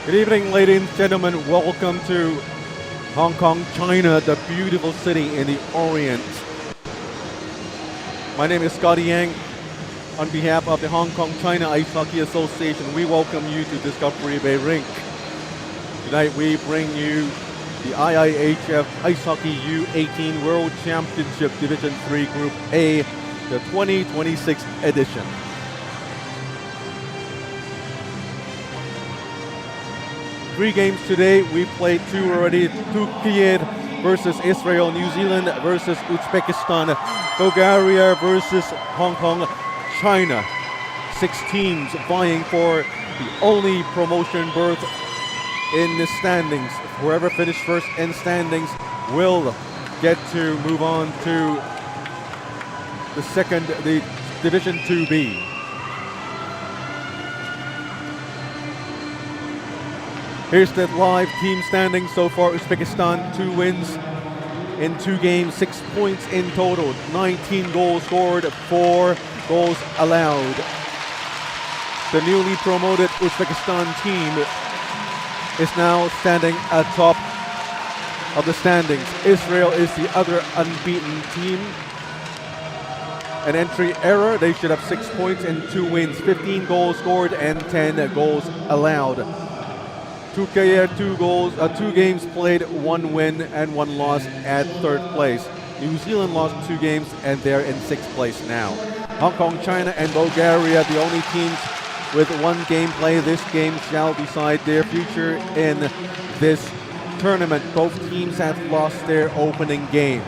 Good evening, ladies and gentlemen. Welcome to Hong Kong, China, the beautiful city in the Orient. My name is Scotty Yang. On behalf of the Hong Kong China Ice Hockey Association, we welcome you to Discovery Bay Rink. Tonight we bring you the IIHF Ice Hockey U18 World Championship Division 3 Group A, the 2026 edition. Three games today. We played two already. Turkey versus Israel, New Zealand versus Uzbekistan, Bulgaria versus Hong Kong, China. 6 teams vying for the only promotion berth in the standings. Whoever finished first in standings will get to move on to the Division 2B. Here's the live team standings so far. Uzbekistan, 2 wins in 2 games, 6 points in total, 19 goals scored, 4 goals allowed. The newly promoted Uzbekistan team is now standing atop of the standings. Israel is the other unbeaten team. An entry error. They should have 6 points in 2 wins, 15 goals scored and 10 goals allowed. Turkey, 2 games played, 1 win and 1 loss at 3rd place. New Zealand lost 2 games and they're in 6th place now. Hong Kong, China and Bulgaria, the only teams with 1 game play. This game shall decide their future in this tournament. Both teams have lost their opening game.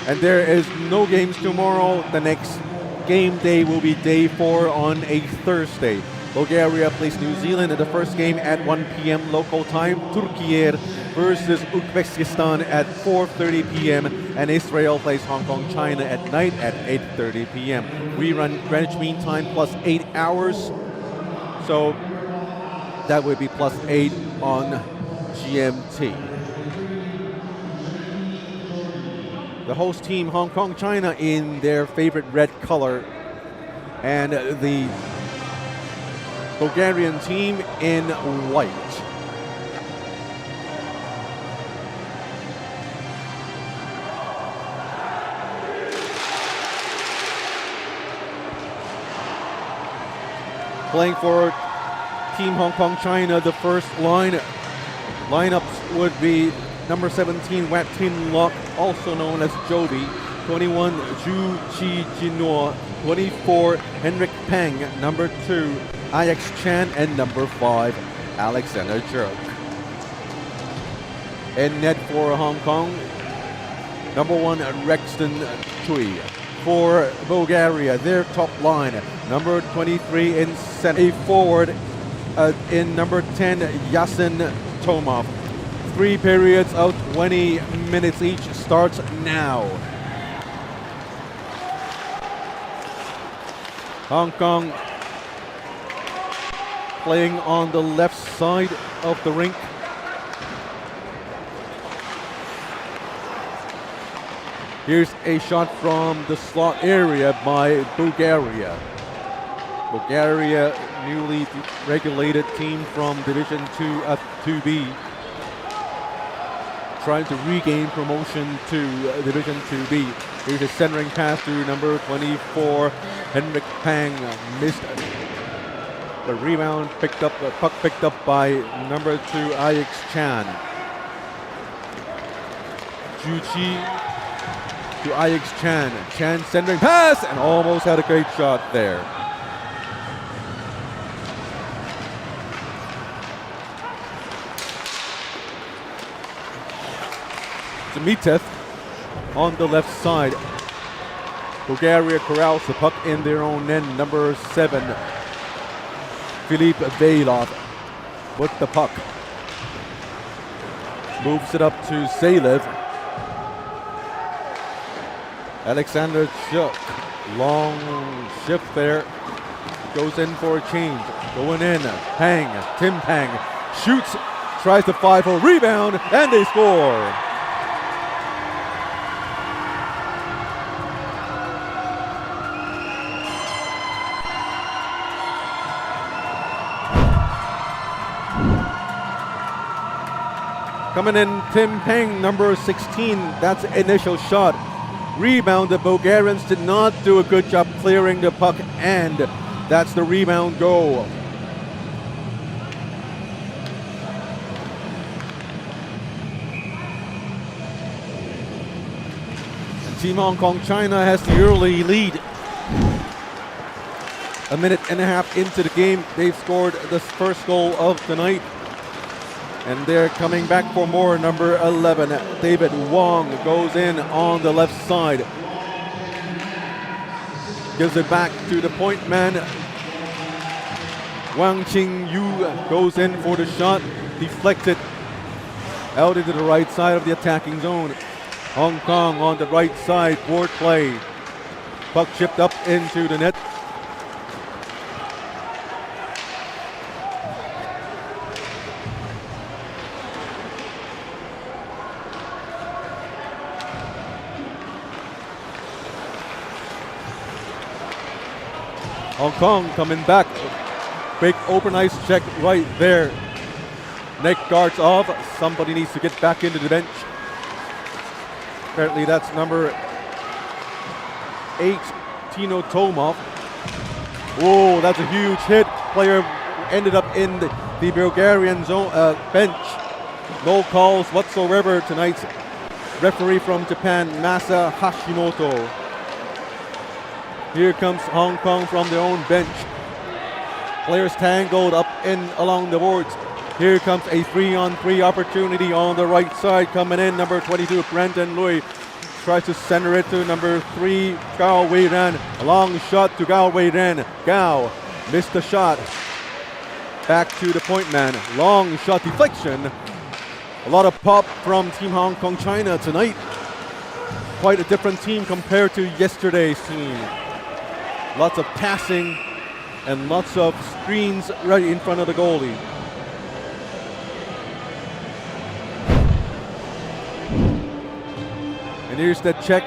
And there is no games tomorrow. The next game day will be day 4 on a Thursday. Bulgaria plays New Zealand in the first game at 1 p.m. local time. Turkey versus Uzbekistan at 4:30 p.m. and Israel plays Hong Kong, China at night at 8:30 p.m. We run Greenwich Mean Time plus 8 hours, so that would be plus 8 on GMT. The host team, Hong Kong, China, in their favorite red color, and the Bulgarian team in white. Playing for Team Hong Kong, China, the first lineups would be number 17, Wat Tin Lok, also known as Jody. 21, Zhu Chi Jino. 24, Henrik Peng. Number 2, Ix Chan. And number 5, Alexander Jerk. In net for Hong Kong, number 1, Rexton Chui. For Bulgaria, their top line, number 23 in center, a forward in number 10, Yasin Tomov. 3 periods of 20 minutes each starts now. Hong Kong playing on the left side of the rink. Here's a shot from the slot area by Bulgaria. Bulgaria, newly regulated team from Division 2B. Trying to regain promotion to Division 2B. Here's a centering pass to number 24, Henrik Pang. Missed the rebound, puck picked up by number 2, Ix Chan. Juchi to Ix Chan. Chan centering pass and almost had a great shot there. Mitev on the left side. Bulgaria corrals the puck in their own end. Number 7, Filip Veilov with the puck. Moves it up to Zalev. Alexander Chuk. Long shift there. Goes in for a change. Going in. Pang. Tim Pang. Shoots. Tries to 5-0 rebound. And they score. Coming in, Tim Peng, number 16. That's initial shot. Rebound, the Bulgarians did not do a good job clearing the puck, and that's the rebound goal. And Team Hong Kong China has the early lead. A minute and a half into the game, they've scored the first goal of the night. And they're coming back for more. Number 11, David Wong, goes in on the left side. Gives it back to the point man. Wang Qingyu goes in for the shot. Deflected out into the right side of the attacking zone. Hong Kong on the right side, board play. Puck chipped up into the net. Hong Kong coming back. Big open ice check right there. Neck guards off. Somebody needs to get back into the bench. Apparently that's number 8, Tino Tomov. Whoa, that's a huge hit. Player ended up in the Bulgarian zone bench. No calls whatsoever. Tonight's referee from Japan, Masa Hashimoto. Here comes Hong Kong from their own bench. Players tangled up in along the boards. Here comes a 3-on-3 opportunity on the right side coming in. Number 22, Brandon Lui tries to center it to number 3, Gao Wei-ran. A long shot to Gao Wei-ran. Gao missed the shot. Back to the point man. Long shot deflection. A lot of pop from Team Hong Kong China tonight. Quite a different team compared to yesterday's team. Lots of passing and lots of screens right in front of the goalie. And here's that check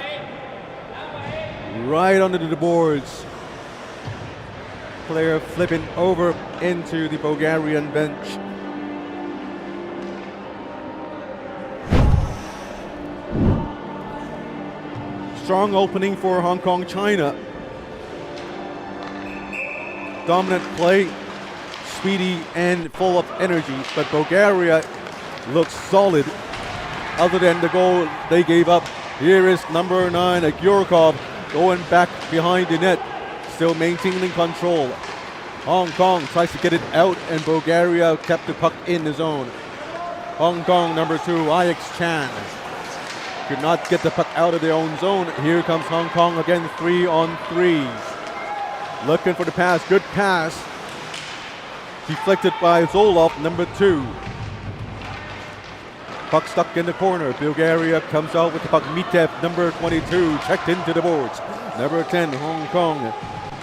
right under the boards. Player flipping over into the Bulgarian bench. Strong opening for Hong Kong China. Dominant play, speedy and full of energy, but Bulgaria looks solid. Other than the goal they gave up. Here is number 9, Gyurkov, going back behind the net, still maintaining control. Hong Kong tries to get it out, and Bulgaria kept the puck in the zone. Hong Kong, number 2, Ix Chan, could not get the puck out of their own zone. Here comes Hong Kong again, 3-on-3. Looking for the pass, good pass. Deflected by Zolov, number 2. Puck stuck in the corner. Bulgaria comes out with the puck. Mitev, number 22, checked into the boards. Number 10, Hong Kong,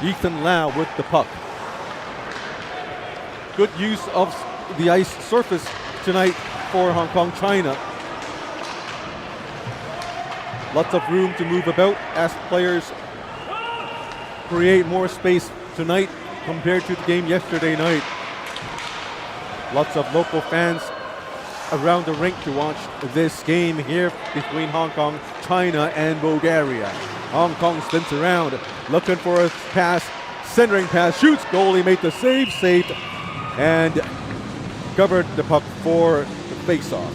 Ethan Lau with the puck. Good use of the ice surface tonight for Hong Kong China. Lots of room to move about as players create more space tonight compared to the game yesterday night. Lots of local fans around the rink to watch this game here between Hong Kong, China, and Bulgaria. Hong Kong spins around, looking for a pass, centering pass, shoots, goalie made the save, saved, and covered the puck for the face-off.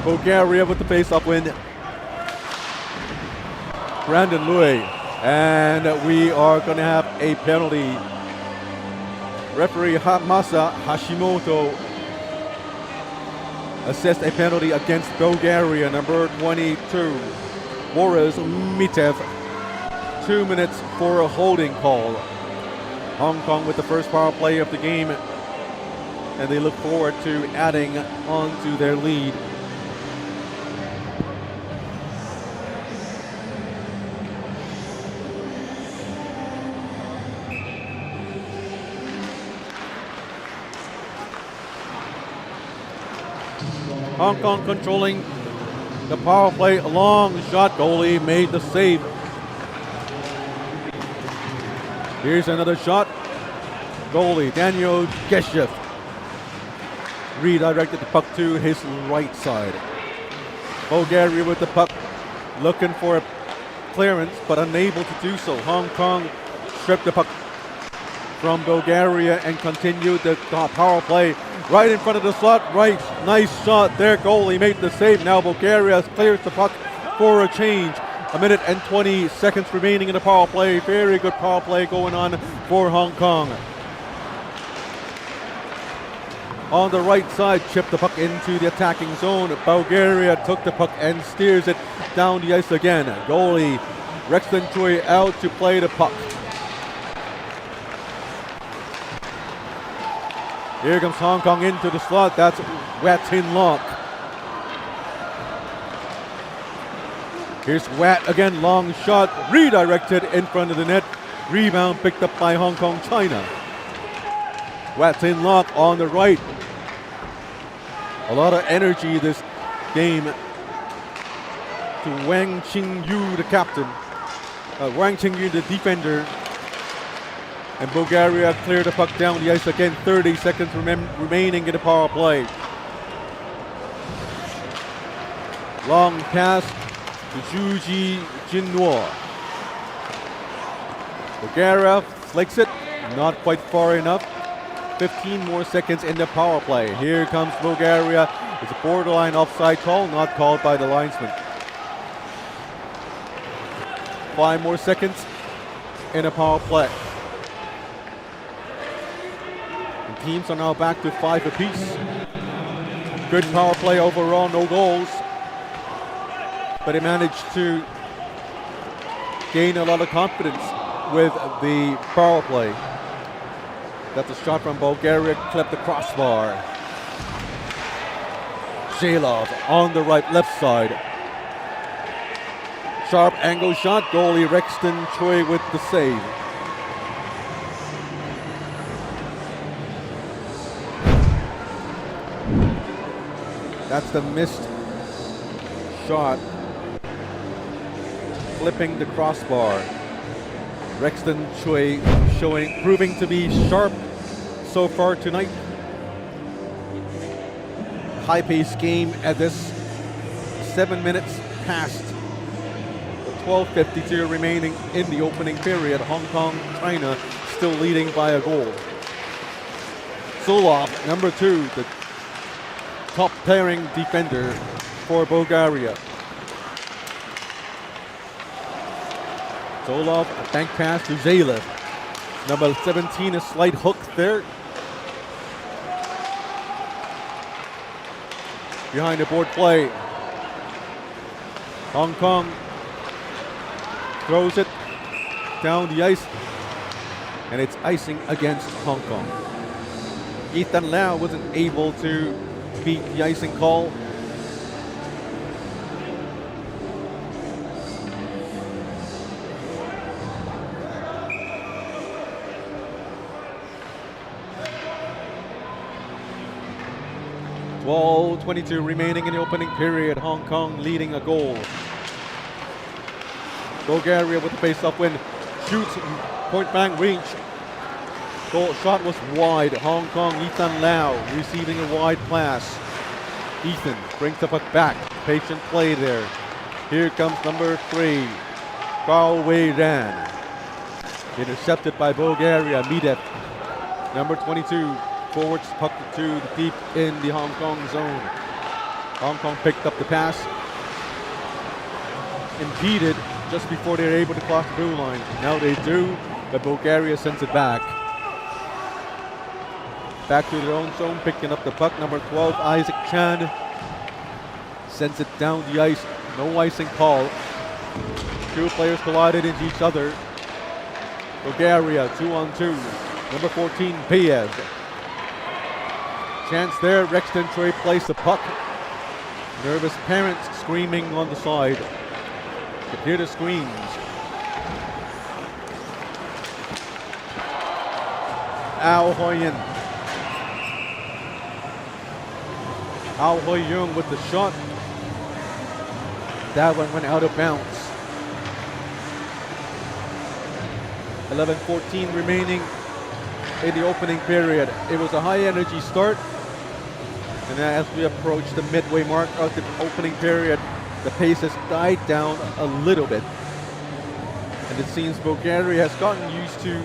Bulgaria with the face-off win. Brandon Lui, and we are going to have a penalty. Referee Masa Hashimoto assessed a penalty against Bulgaria, number 22, Boris Mitev. 2 minutes for a holding call. Hong Kong with the first power play of the game, and they look forward to adding on to their lead. Hong Kong controlling the power play. A long shot. Goalie made the save. Here's another shot. Goalie Daniel Geshev redirected the puck to his right side. Bulgaria with the puck, looking for a clearance, but unable to do so. Hong Kong stripped the puck from Bulgaria and continued the power play right in front of the slot. Right, nice shot there. Goalie made the save. Now Bulgaria clears the puck for a change. A minute and 20 seconds remaining in the power play. Very good power play going on for Hong Kong. On the right side, chipped the puck into the attacking zone. Bulgaria took the puck and steers it down the ice again. Goalie Rexton Choi out to play the puck. Here comes Hong Kong into the slot. That's Wat Tin Lock. Here's Wat again, long shot, redirected in front of the net. Rebound picked up by Hong Kong China. Wat Tin Lock on the right. A lot of energy this game to Wang Qingyu, the captain. Wang Qingyu, the defender. And Bulgaria cleared the puck down the ice again. 30 seconds remaining in the power play. Long pass to Zhuji Jinnuo. Bulgaria flicks it, not quite far enough. 15 more seconds in the power play. Here comes Bulgaria. It's a borderline offside call, not called by the linesman. 5 more seconds in a power play. The teams are now back to 5 apiece. Good power play overall, no goals. But they managed to gain a lot of confidence with the power play. That's a shot from Bulgaria, clipped the crossbar. Zhelov on the left side. Sharp angle shot, goalie Rexton Choi with the save. That's the missed shot, flipping the crossbar. Rexton Choi proving to be sharp so far tonight. High-paced game at this 7 minutes past the 12:52 remaining in the opening period. Hong Kong, China still leading by a goal. Solov, number 2, the top pairing defender for Bulgaria. Solov, a bank pass to Zalev. Number 17, a slight hook there. Behind the board play. Hong Kong throws it down the ice, and it's icing against Hong Kong. Ethan Lau wasn't able to beat the icing call. .22 remaining in the opening period. Hong Kong leading a goal. Bulgaria with the face-off win. Shoots, point blank range. Goal shot was wide. Hong Kong, Ethan Lau receiving a wide pass. Ethan brings the puck back. Patient play there. Here comes number 3, Bao Wei Ran. Intercepted by Bulgaria. Midev, number 22. Forwards puck to deep in the Hong Kong zone. Hong Kong picked up the pass. Impeded just before they're able to cross the blue line. Now they do, but Bulgaria sends it back. Back to their own zone, picking up the puck. Number 12, Isaac Chan, sends it down the ice. No icing call. 2 players collided into each other. Bulgaria 2-on-2. Number 14, Payev. Chance there, Rexton Choi plays the puck. Nervous parents screaming on the side. Could hear the screams. Ao Hoyen. Ao Hoi-young with the shot. That one went out of bounds. 11:14 remaining in the opening period. It was a high energy start. And as we approach the midway mark of the opening period, the pace has died down a little bit. And it seems Bulgaria has gotten used to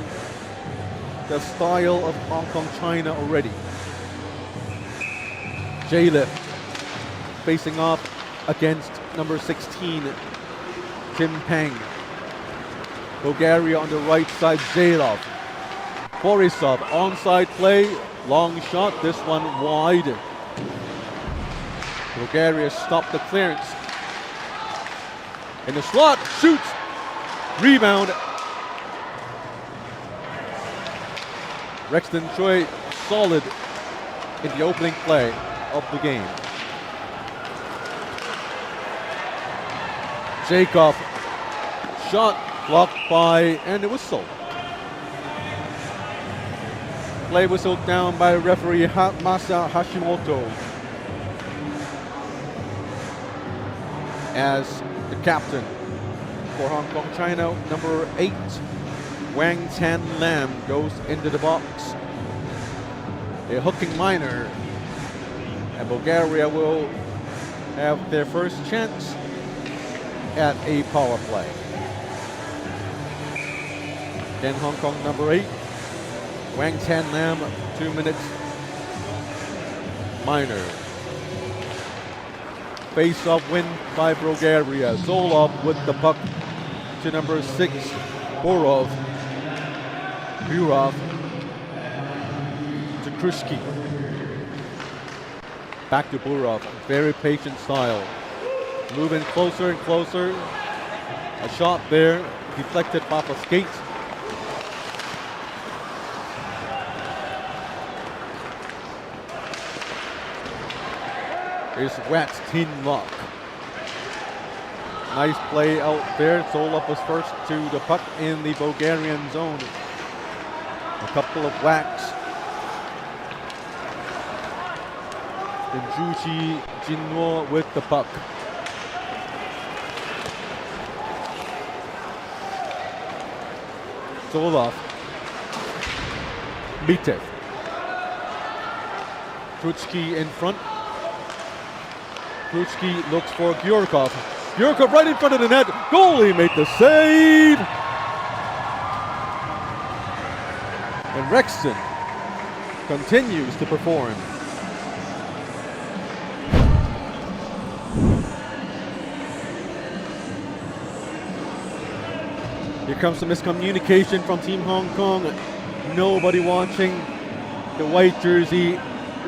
the style of Hong Kong China already. J-Lip facing off against number 16, Tim Pang. Bulgaria on the right side, Zaylov. Borisov, onside play, long shot, this one wide. Bulgaria stopped the clearance. In the slot, shoots, rebound. Rexton Choi solid in the opening play of the game. Jacob, shot blocked by, and it was sold. Play whistled down by referee Masa Hashimoto. As the captain for Hong Kong China, number 8, Wang Tan Lam, goes into the box. A hooking minor, and Bulgaria will have their first chance at a power play. Then Hong Kong number 8, Wang Tan Lam, 2 minutes minor. Face-off win by Bulgaria. Zolov with the puck to number 6, Burov to Krishki. Back to Burov, very patient style. Moving closer and closer. A shot there, deflected off a skate. Here's Watts Tin Lock. Nice play out there. Zolov was first to the puck in the Bulgarian zone. A couple of whacks. Then Juji Jinwo with the puck. Zolov. Mitev. Kruchki in front. Kruchki looks for Gyurkov. Gyurkov right in front of the net. Goalie made the save. And Rexton continues to perform. Here comes the miscommunication from Team Hong Kong. Nobody watching. The white jersey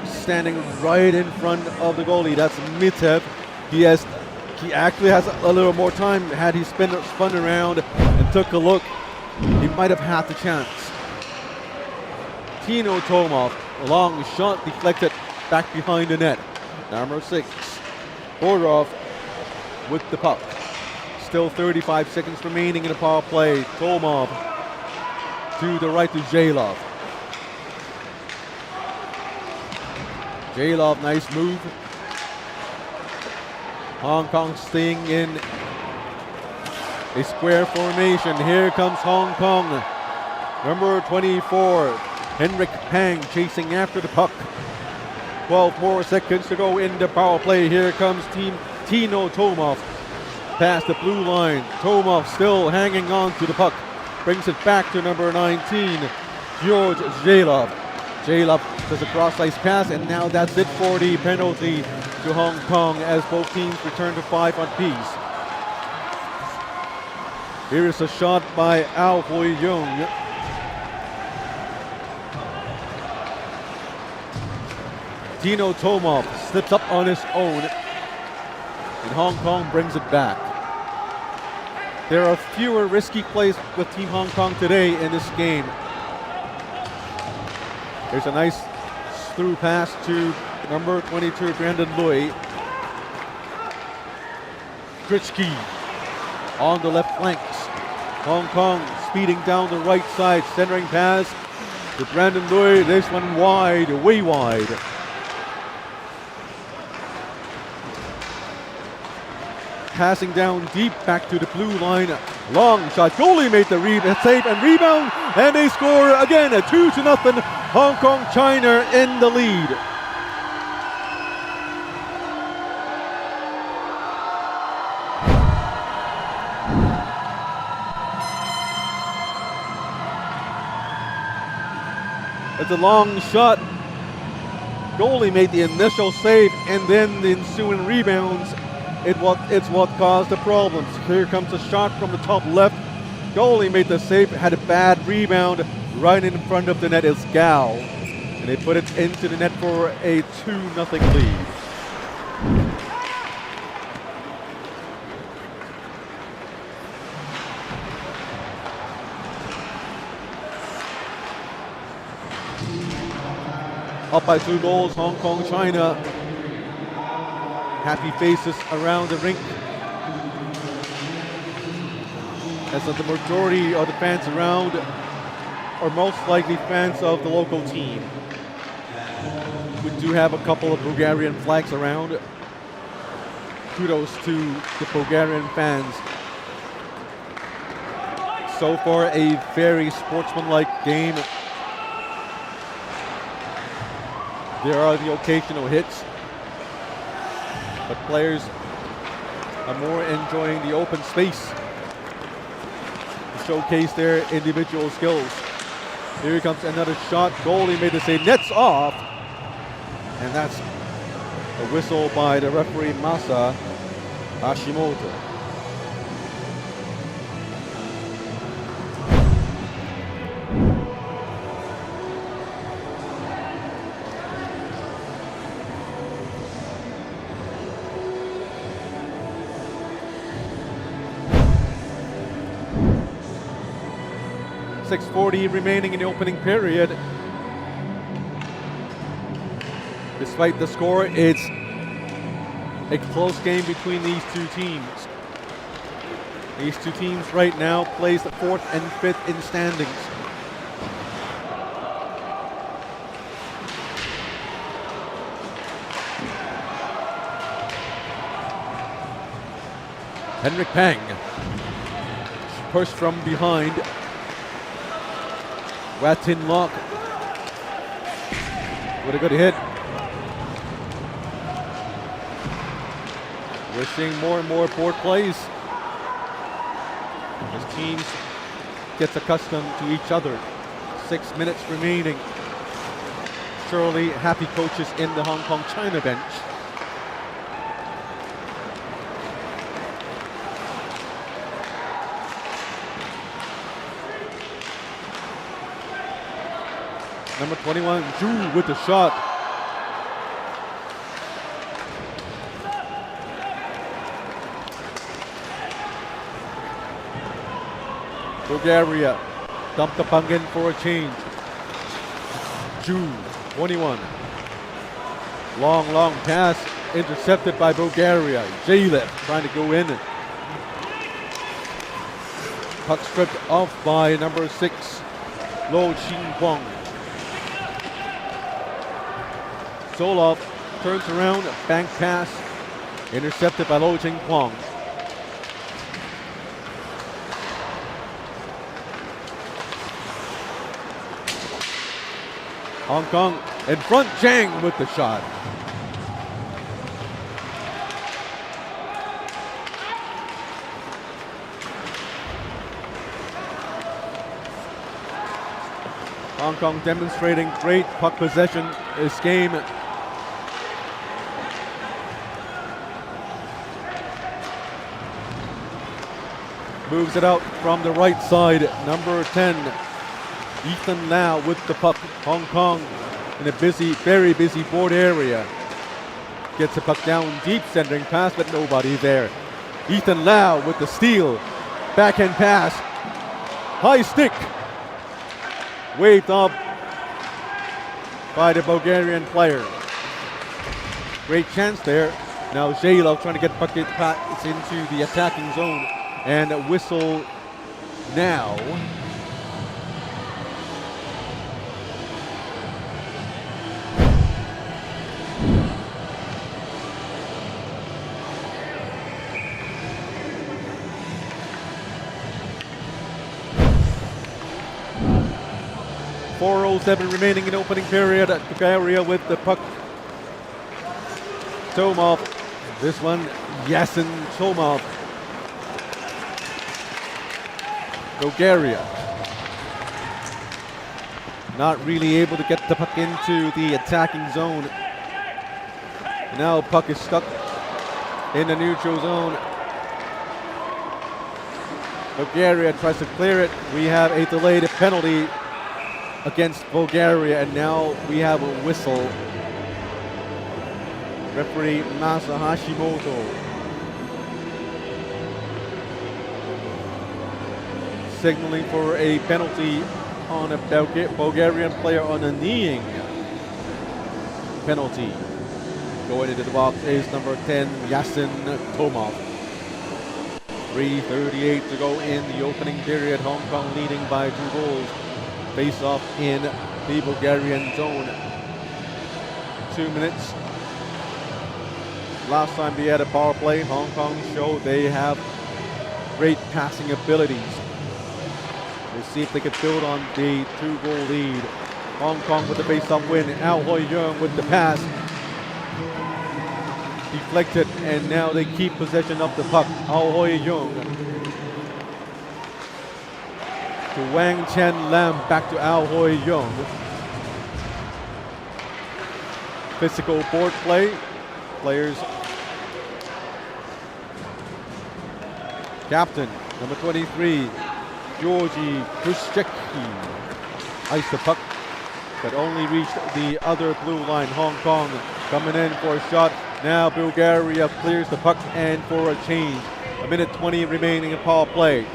standing right in front of the goalie. That's Mitev. He actually has a little more time. Had he spun around and took a look, he might have had the chance. Tino Tomov, a long shot deflected back behind the net. Number 6, Borov with the puck. Still 35 seconds remaining in the power play. Tomov to the right to Zaylov. Zaylov, nice move. Hong Kong staying in a square formation. Here comes Hong Kong. Number 24, Henrik Pang chasing after the puck. 12 more seconds to go in the power play. Here comes Team Tino Tomov. Past the blue line. Tomov still hanging on to the puck. Brings it back to number 19, George Zaylov. Zaylov does a cross-ice pass, and now that's it for the penalty to Hong Kong as both teams return to 5 on piece. Here is a shot by Ao Hoi-young. Tino Tomov slips up on his own, and Hong Kong brings it back. There are fewer risky plays with Team Hong Kong today in this game. There's a nice through pass to number 22, Brandon Lui. Krichke on the left flanks. Hong Kong speeding down the right side, centering pass to Brandon Lui. This one wide, way wide. passing down deep back to the blue line. Long shot. Goalie made the save and rebound, and they score again. 2-0. Hong Kong, China in the lead. It's a long shot. Goalie made the initial save, and then the ensuing rebounds. It's what caused the problems. Here comes a shot from the top left. Goalie made the save, had a bad rebound. Right in front of the net is Gao. And they put it into the net for a 2-0 lead. Up by 2 goals, Hong Kong, China. Happy faces around the rink. As the majority of the fans around are most likely fans of the local team. We do have a couple of Bulgarian flags around. Kudos to the Bulgarian fans. So far, a very sportsmanlike game. There are the occasional hits, but players are more enjoying the open space to showcase their individual skills. Here comes another shot. Goalie made the save. Nets off. And that's a whistle by the referee Masa Hashimoto. .640 remaining in the opening period. Despite the score, it's a close game between these two teams. These two teams right now place the 4th and 5th in standings. Henrik Pang pushed from behind. Watin Lock with a good hit. We're seeing more and more board plays as teams get accustomed to each other. 6 minutes remaining. Surely happy coaches in the Hong Kong China bench. Number 21, Zhu with the shot. Bulgaria dumped the puck in for a change. Zhu, 21. Long pass intercepted by Bulgaria. Jalev trying to go in. Puck stripped off by number 6, Lo Qingguang. Solov turns around, bank pass, intercepted by Lo Qingguang. Hong Kong in front, Zhang with the shot. Hong Kong demonstrating great puck possession this game. Moves it out from the right side, number 10. Ethan Lau with the puck. Hong Kong in a busy, very busy board area. Gets the puck down deep, centering pass, but nobody there. Ethan Lau with the steal. Backhand pass. High stick. Waved up by the Bulgarian player. Great chance there. Now Zhailov trying to get bucket pass into the attacking zone. And a whistle now. 4:07 remaining in opening period. Bulgaria with the puck. Tomov. This one, Yasin Tomov. Bulgaria not really able to get the puck into the attacking zone. Now puck is stuck in the neutral zone. Bulgaria tries to clear it. We have a delayed penalty against Bulgaria, and now we have a whistle. Referee Masa Hashimoto signaling for a penalty on a Bulgarian player on a kneeing penalty. Going into the box is number 10, Yasin Tomov. 3:38 to go in the opening period. Hong Kong leading by 2 goals. Face off in the Bulgarian zone. 2 minutes. Last time they had a power play, Hong Kong showed they have great passing abilities. We'll see if they can build on the 2-goal lead. Hong Kong with the face-off win. Ao Hoi Young with the pass. Deflected, and now they keep possession of the puck. Ao Hoi Young to Wang Chen Lam, back to Ao Hoi Young. Physical board play. Players. Captain, number 23, Georgi Kushcheki. Iced the puck, but only reached the other blue line. Hong Kong coming in for a shot. Now Bulgaria clears the puck, and for a change. 1:20 remaining in power play.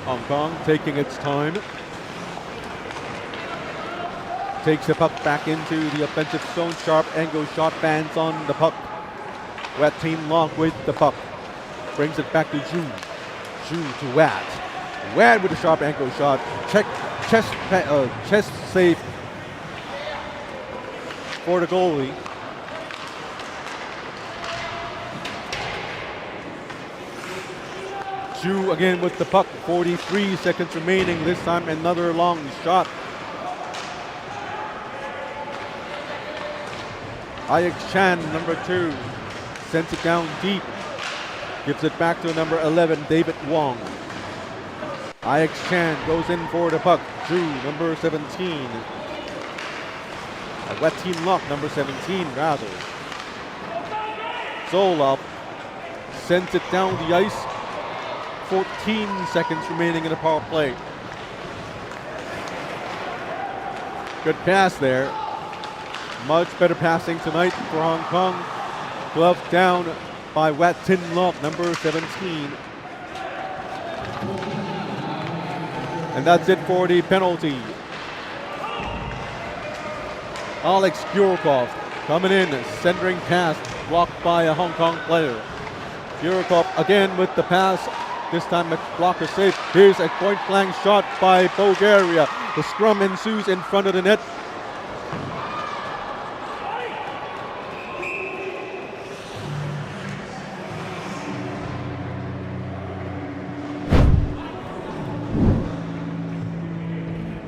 Hong Kong taking its time. Takes the puck back into the offensive zone. Sharp angle shot, bands on the puck. Wet team lock with the puck. Brings it back to Zhu. Zhu to Wat. Wat with a sharp ankle shot. Chest save for the goalie. Zhu again with the puck. 43 seconds remaining. This time another long shot. IX Chan, number 2, sends it down deep. Gives it back to number 11, David Wong. IX Chan goes in for the puck. Zhu, number 17. A wet team lock, number 17, rather. Zolov sends it down the ice. 14 seconds remaining in the power play. Good pass there. Much better passing tonight for Hong Kong. Glove down by Wat Tin Lok, number 17. And that's it for the penalty. Alex Gyurkov coming in, centering pass, blocked by a Hong Kong player. Gyurkov again with the pass. This time a blocker safe. Here's a point-blank shot by Bulgaria. The scrum ensues in front of the net.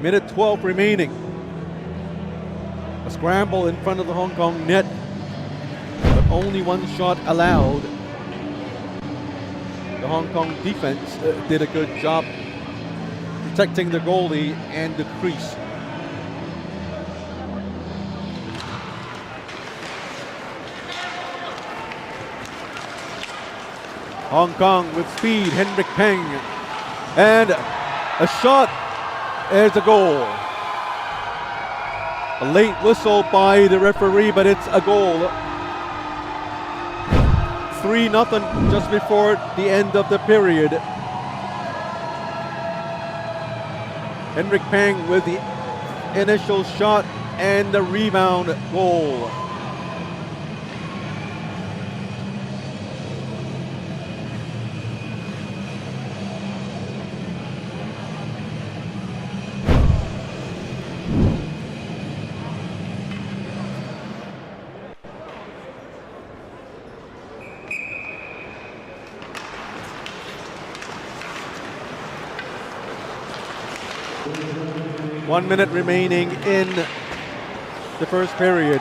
Minute 12 remaining. A scramble in front of the Hong Kong net, but only one shot allowed. The Hong Kong defense did a good job protecting the goalie and the crease. Hong Kong with speed, Henrik Peng, and a shot. There's a goal. A late whistle by the referee, but it's a goal. 3-0 just before the end of the period. Henrik Peng with the initial shot and the rebound goal. 1 minute remaining in the first period.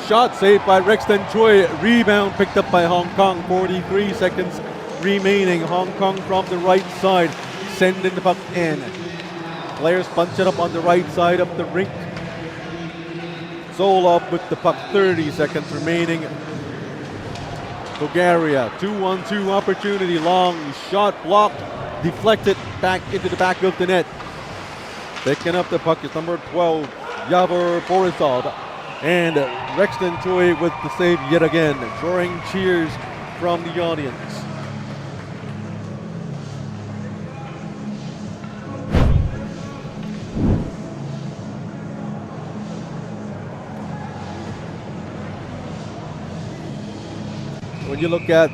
Shot saved by Rexton Choi. Rebound picked up by Hong Kong. 43 seconds remaining. Hong Kong from the right side, sending the puck in. Players bunch it up on the right side of the rink. Zolov with the puck, 30 seconds remaining. Bulgaria, 2-on-2 opportunity, long shot blocked, deflected back into the back of the net. Picking up the puck is number 12, Yavor Borisov. And Rexton Choi with the save yet again, drawing cheers from the audience. When you look at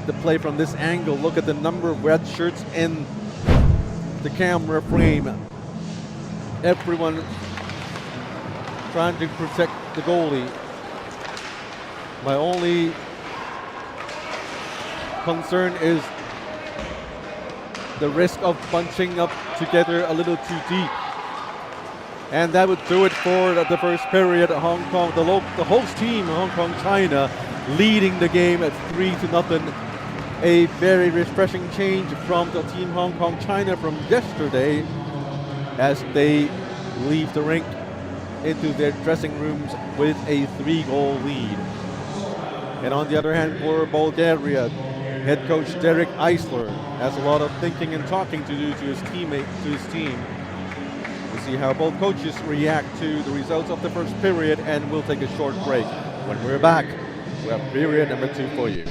the play from this angle, look at the number of red shirts in the camera frame. Everyone trying to protect the goalie. My only concern is the risk of bunching up together a little too deep. And that would do it for the first period. Hong Kong, the host team, Hong Kong, China, leading the game at 3-0. A very refreshing change from the team Hong Kong, China from yesterday as they leave the rink into their dressing rooms with a 3-goal lead. And on the other hand, for Bulgaria, head coach Derek Eisler has a lot of thinking and talking to do to his teammates, to his team. We'll see how both coaches react to the results of the first period, and we'll take a short break. When we're back, we have period number 2 for you.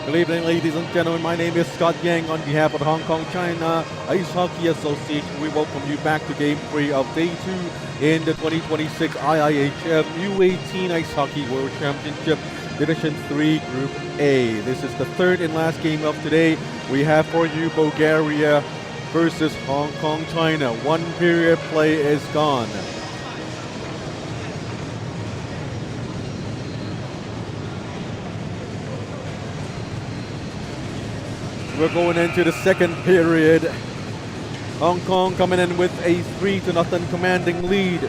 Good evening, ladies and gentlemen. My name is Scott Yang. On behalf of the Hong Kong China Ice Hockey Association, we welcome you back to Game 3 of Day 2 in the 2026 IIHF U18 Ice Hockey World Championship Division 3 Group A. This is the third and last game of today. We have for you Bulgaria versus Hong Kong China. One period play is gone. We're going into the second period. Hong Kong coming in with a 3-0 commanding lead.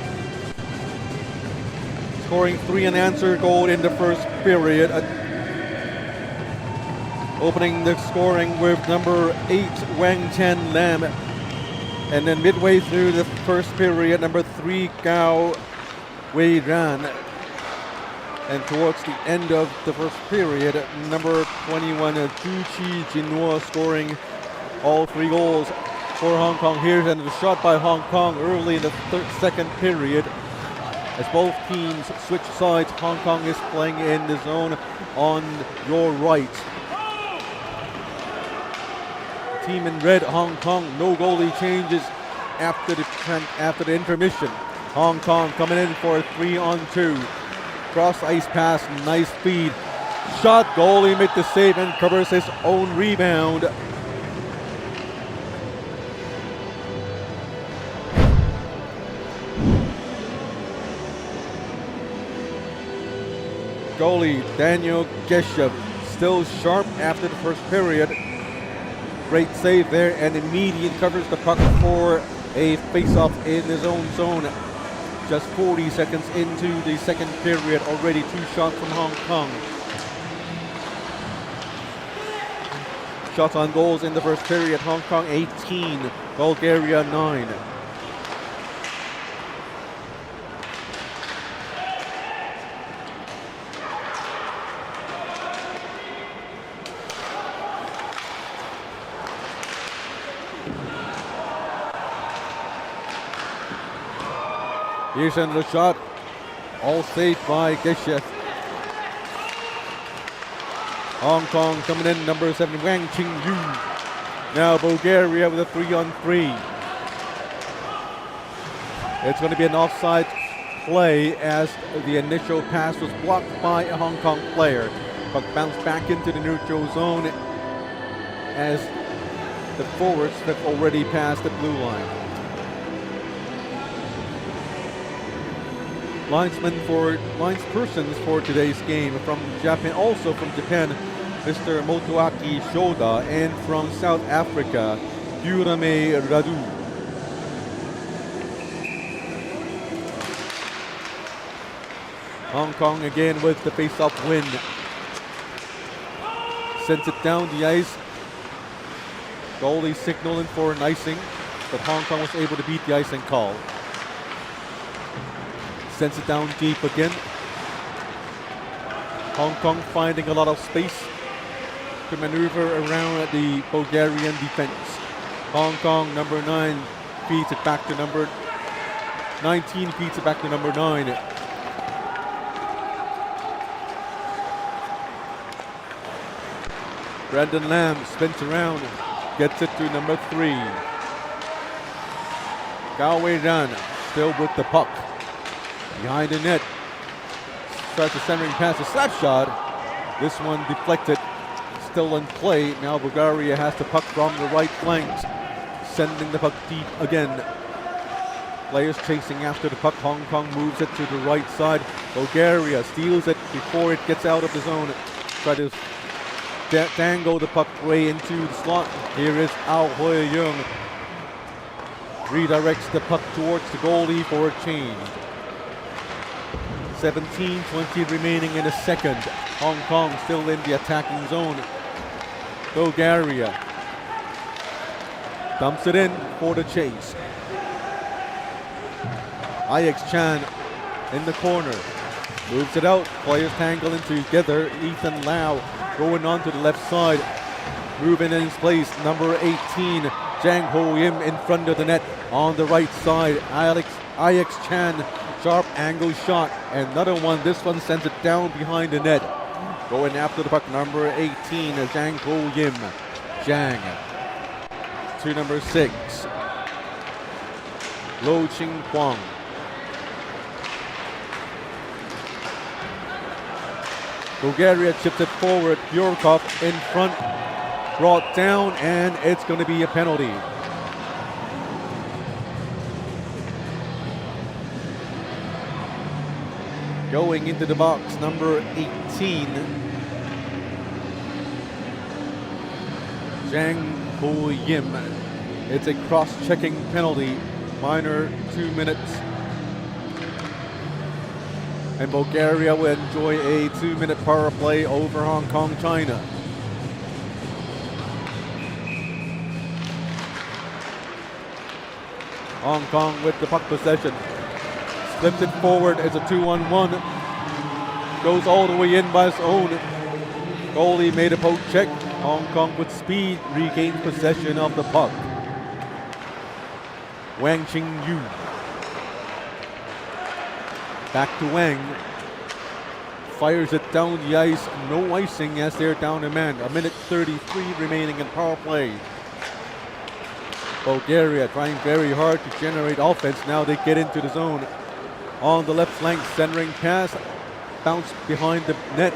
Scoring 3 unanswered goals in the first period. Opening the scoring with number 8, Wang Chen Lam. And then midway through the first period, number 3, Gao Wei Ran. And towards the end of the first period, number 21, Zhu Qi Jinhua scoring all 3 goals for Hong Kong. Here's a shot by Hong Kong early in the second period. As both teams switch sides, Hong Kong is playing in the zone on your right. Team in red, Hong Kong, no goalie changes after the intermission. Hong Kong coming in for a 3-on-2. Cross ice pass, nice feed. Shot, goalie made the save and covers his own rebound. Goalie Daniel Geshev still sharp after the first period. Great save there and immediate covers the puck for a face-off in his own zone. Just 40 seconds into the second period, already 2 shots from Hong Kong. Shots on goals in the first period, Hong Kong 18, Bulgaria 9. Here's another shot, all saved by Geshev. Hong Kong coming in, number 7, Wang Qingyu. Now Bulgaria with a 3-on-3. It's going to be an offside play as the initial pass was blocked by a Hong Kong player. Puck bounced back into the neutral zone as the forwards have already passed the blue line. Linespersons for today's game from Japan, also from Japan, Mr. Motoaki Shoda, and from South Africa, Yurame Radu. Hong Kong again with the face-off win. Sends it down the ice. Goalie signaling for an icing, but Hong Kong was able to beat the icing call. Sends it down deep again. Hong Kong finding a lot of space to maneuver around the Bulgarian defense. Hong Kong, number 9, feeds it back to number 19, feeds it back to number 9. Brandon Lam spins around, gets it to number 3. Gao Wei Ran still with the puck. Behind the net, starts a centering pass, a slap shot. This one deflected, still in play. Now Bulgaria has the puck from the right flank, sending the puck deep again. Players chasing after the puck. Hong Kong moves it to the right side. Bulgaria steals it before it gets out of the zone. Try to dangle the puck way into the slot. Here is Ao Hoi Young. Redirects the puck towards the goalie for a change. 17:20 remaining in the second. Hong Kong still in the attacking zone. Bulgaria dumps it in for the chase. IX Chan in the corner. Moves it out. Players tangling together. Ethan Lau going on to the left side. Moving in his place. Number 18, Jang Ho Yim in front of the net on the right side. IX Chan, sharp angle shot. Another one. This one sends it down behind the net. Going after the puck, number 18, Zhang Ho Yim. Zhang to number 6, Lo Ching Kwang. Bulgaria chips it forward. Yurkov in front, brought down, and it's going to be a penalty. Going into the box, number 18, Zhang Ho Yim. It's a cross-checking penalty, minor 2 minutes. And Bulgaria will enjoy a 2-minute power play over Hong Kong, China. Hong Kong with the puck possession. Slips it forward as a 2-on-1. Goes all the way in by his own. Goalie made a poke check. Hong Kong with speed regains possession of the puck. Wang Qingyu. Back to Wang. Fires it down the ice. No icing as they're down a man. A minute 33 remaining in power play. Bulgaria trying very hard to generate offense. Now they get into the zone. On the left flank, centering pass. Bounce behind the net.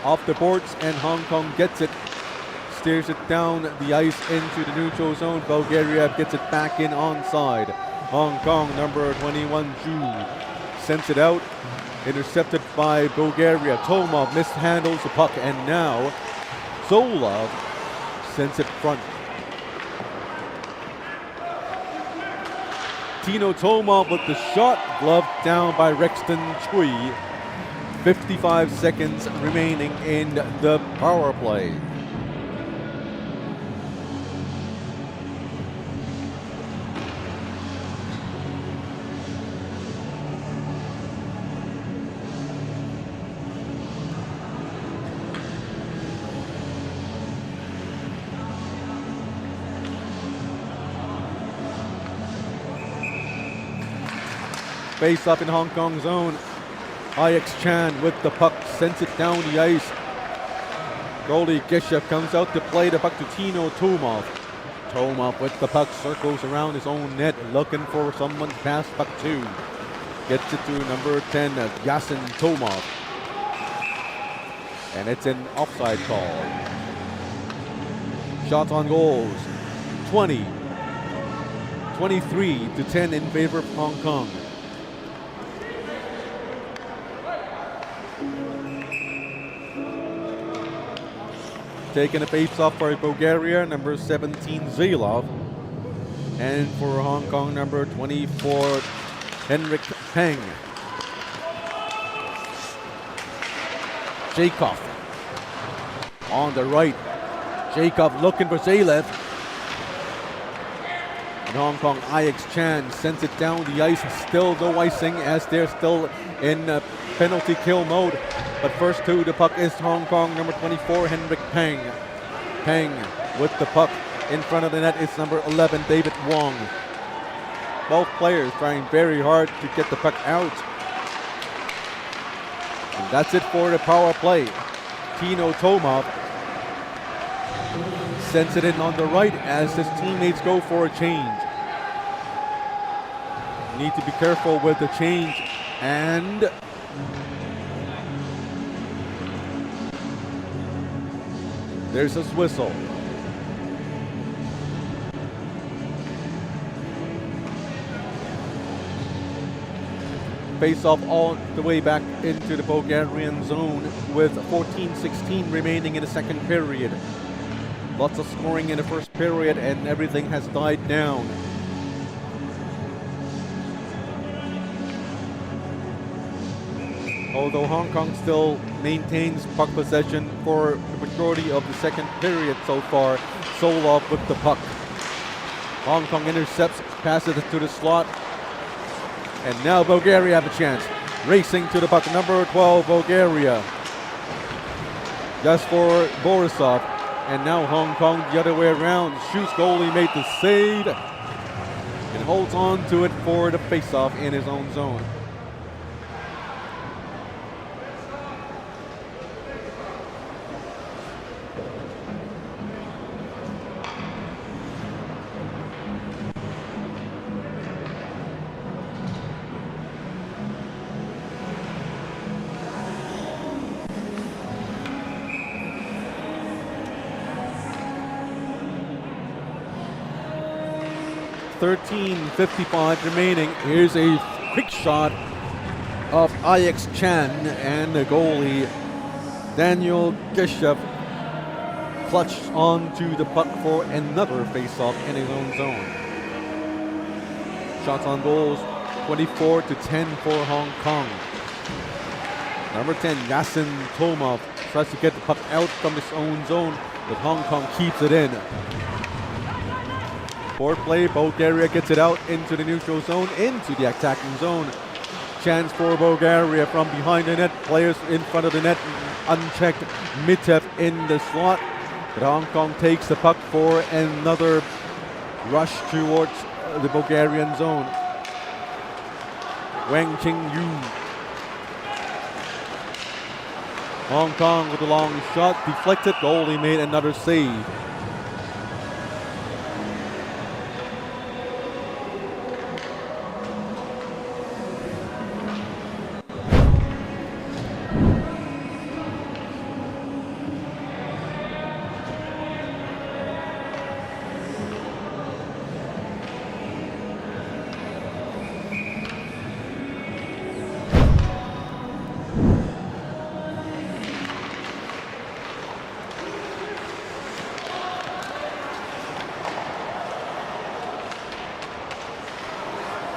Off the boards, and Hong Kong gets it. Steers it down the ice into the neutral zone. Bulgaria gets it back in onside. Hong Kong, number 21, Zhu, sends it out. Intercepted by Bulgaria. Tomov mishandles the puck, and now Zolov sends it front. Tino Tomov with the shot, gloved down by Rexton Chui. 55 seconds remaining in the power play. Face up in Hong Kong zone. IX Chan with the puck, sends it down the ice. Goalie Geshev comes out to play the puck to Tino Tomov. Tomov with the puck, circles around his own net, looking for someone to pass puck to. Gets it to number 10, Yasin Tomov. And it's an offside call. Shots on goals, 23-10 in favor of Hong Kong. Taking a face-off for Bulgaria, number 17, Zelov. And for Hong Kong, number 24, Henrik Peng. Jacob on the right. Jacob looking for Zalev. And Hong Kong, IX Chan sends it down the ice. Still no icing as they're still in penalty kill mode. But first to the puck is Hong Kong, number 24, Henrik Peng. Peng with the puck in front of the net is number 11, David Wong. Both players trying very hard to get the puck out. And that's it for the power play. Tino Tomov sends it in on the right as his teammates go for a change. Need to be careful with the change, and there's his whistle. Face off all the way back into the Bulgarian zone with 14-16 remaining in the second period. Lots of scoring in the first period and everything has died down. Although Hong Kong still maintains puck possession for the majority of the second period so far, Solov with the puck. Hong Kong intercepts, passes it to the slot, and now Bulgaria have a chance. Racing to the puck, number 12, Bulgaria. Just for Borisov, and now Hong Kong the other way around. Shoots, goalie made the save, and holds on to it for the face-off in his own zone. 13:55 remaining. Here's a quick shot of IX Chan, and the goalie Daniel Geshev clutched onto the puck for another face-off in his own zone. Shots on goals, 24-10 for Hong Kong. Number 10, Yasin Tomov tries to get the puck out from his own zone, but Hong Kong keeps it in. Forward play, Bulgaria gets it out into the neutral zone, into the attacking zone. Chance for Bulgaria from behind the net, players in front of the net, unchecked. Mitev in the slot, but Hong Kong takes the puck for another rush towards the Bulgarian zone. Wang Qingyu. Hong Kong with a long shot, deflected, goalie made another save.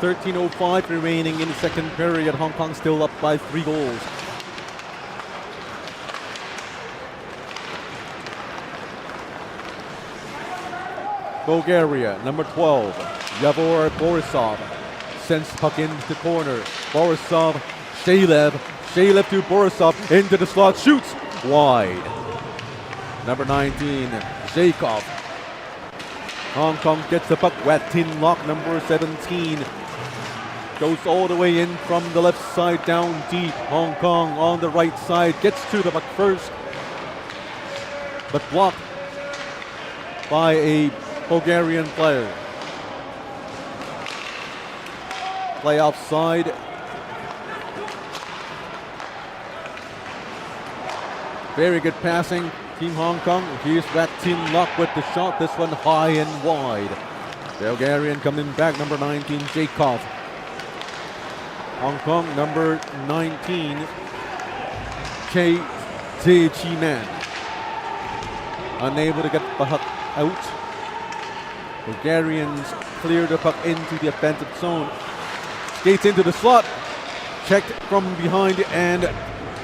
.05 remaining in the second period. Hong Kong still up by 3 goals. Bulgaria, number 12, Yavor Borisov sends puck into the corner. Borisov, Shalev to Borisov, into the slot, shoots wide. Number 19, Zhaikov. Hong Kong gets the puck, Watin Lock, number 17. Goes all the way in from the left side, down deep. Hong Kong on the right side, gets to the puck first, but blocked by a Bulgarian player. Play offside. Very good passing, Team Hong Kong. Here's Watin Lock with the shot, this one high and wide. Bulgarian coming back, number 19, Zhaikov. Hong Kong, number 19, Chi Man. Unable to get the puck out. Bulgarians clear the puck into the offensive zone. Skates into the slot. Checked from behind and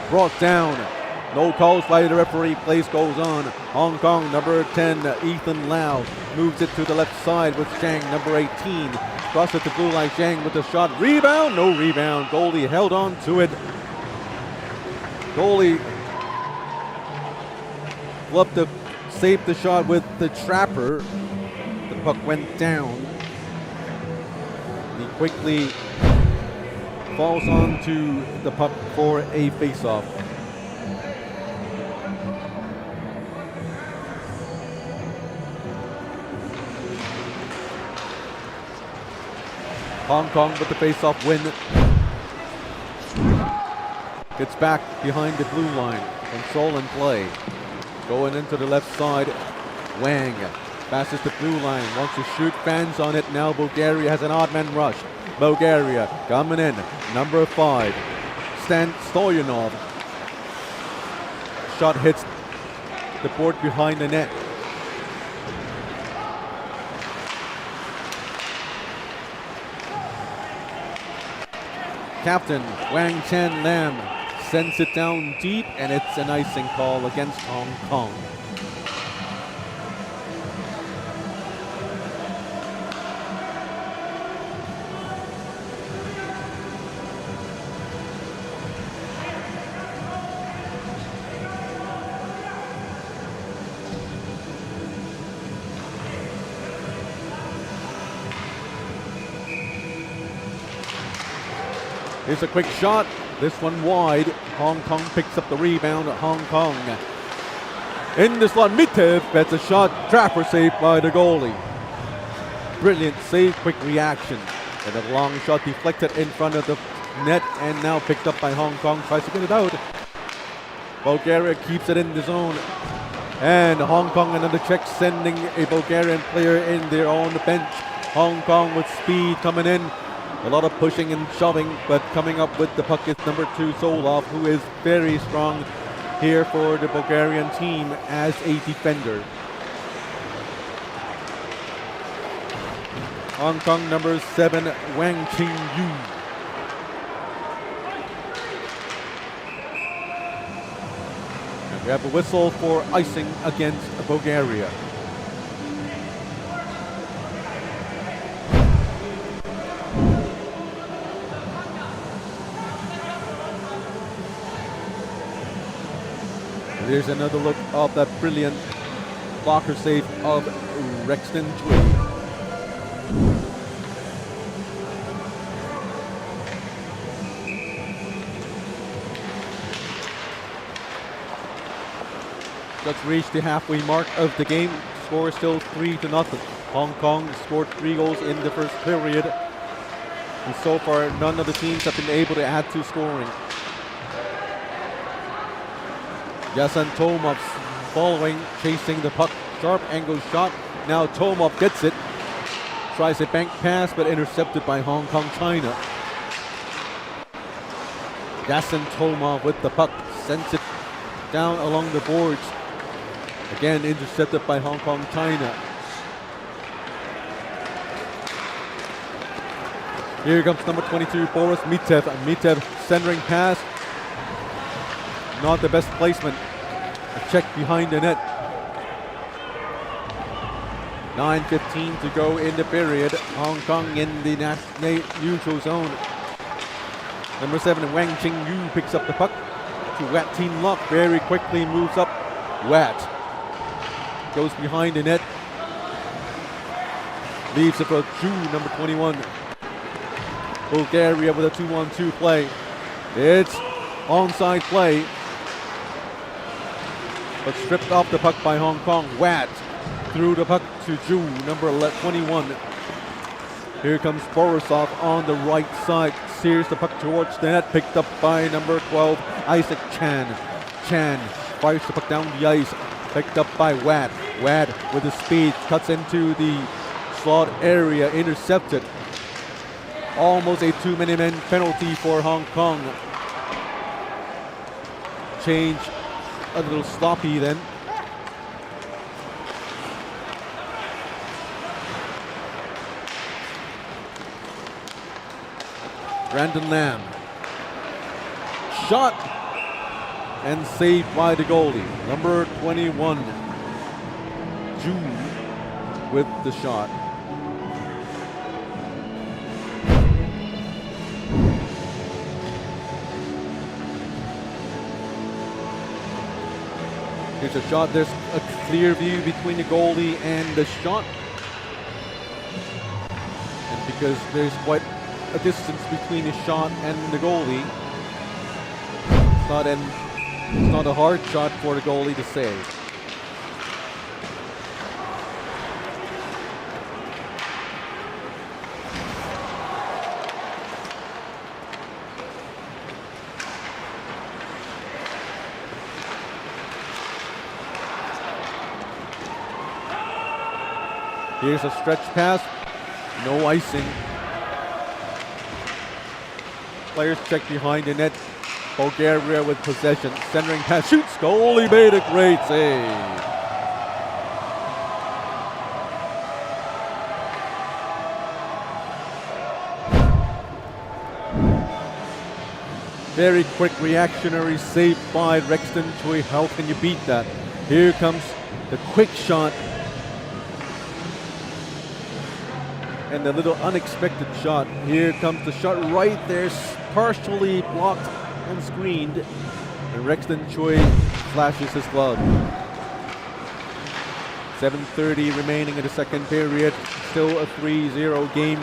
brought down. No calls by the referee. Place goes on. Hong Kong, number 10, Ethan Lau moves it to the left side with Zhang, number 18. Crosses the blue line, Zhang with the shot. Rebound, no rebound. Goalie held on to it. Goalie gloved to save the shot with the trapper. The puck went down. He quickly falls onto the puck for a face-off. Hong Kong with the face-off win. Gets back behind the blue line. Control and play. Going into the left side. Wang passes the blue line. Wants to shoot, fans on it. Now Bulgaria has an odd man rush. Bulgaria coming in. Number 5. Stan Stoyanov. Shot hits the board behind the net. Captain Wang Chen Lam sends it down deep, and it's an icing call against Hong Kong. Here's a quick shot. This one wide. Hong Kong picks up the rebound. Hong Kong in the slot. Mitev gets a shot. Trapper saved by the goalie. Brilliant save, quick reaction. And a long shot deflected in front of the net and now picked up by Hong Kong. Tries to get it out. Bulgaria keeps it in the zone. And Hong Kong another check, sending a Bulgarian player in there on the bench. Hong Kong with speed coming in. A lot of pushing and shoving, but coming up with the puck is number 2, Solov, who is very strong here for the Bulgarian team as a defender. Hong Kong number 7, Wang Qingyu. And we have a whistle for icing against Bulgaria. Here's another look of that brilliant blocker save of Rexton Chui. Just reached the halfway mark of the game. Score is still 3-0. Hong Kong scored 3 goals in the first period. And so far, none of the teams have been able to add to scoring. Yasan Tomov following, chasing the puck. Sharp angle shot. Now Tomov gets it. Tries a bank pass, but intercepted by Hong Kong China. Yasan Tomov with the puck. Sends it down along the boards. Again, intercepted by Hong Kong China. Here comes number 22, Boris Mitev. Mitev centering pass. Not the best placement. A check behind the net. 9:15 to go in the period. Hong Kong in the neutral zone. Number 7, Wang Qingyu picks up the puck to Wat Tin Lok. Very quickly moves up. Wat goes behind the net. Leaves it for Zhu, number 21. Bulgaria with a 2-on-2 play. It's onside play. But stripped off the puck by Hong Kong. Wat threw the puck to Zhu, number 21. Here comes Borisov on the right side. Steers the puck towards the net. Picked up by number 12, Isaac Chan. Chan fires the puck down the ice. Picked up by Wat. Wat with the speed cuts into the slot area. Intercepted. Almost a 2-minute penalty for Hong Kong. Change a little sloppy then. Brandon Lam. Shot and saved by the goalie. Number 21, June with the shot. Here's a shot. There's a clear view between the goalie and the shot. And because there's quite a distance between the shot and the goalie, it's not a hard shot for the goalie to save. Here's a stretch pass, no icing. Players check behind the net. Bulgaria with possession, centering pass, shoots, goalie made a great save. Very quick reactionary save by Rexton Chui. How can you beat that? Here comes the quick shot. And a little unexpected shot. Here comes the shot right there, partially blocked and screened. And Rexton Chui flashes his glove. 7:30 remaining in the second period. Still a 3-0 game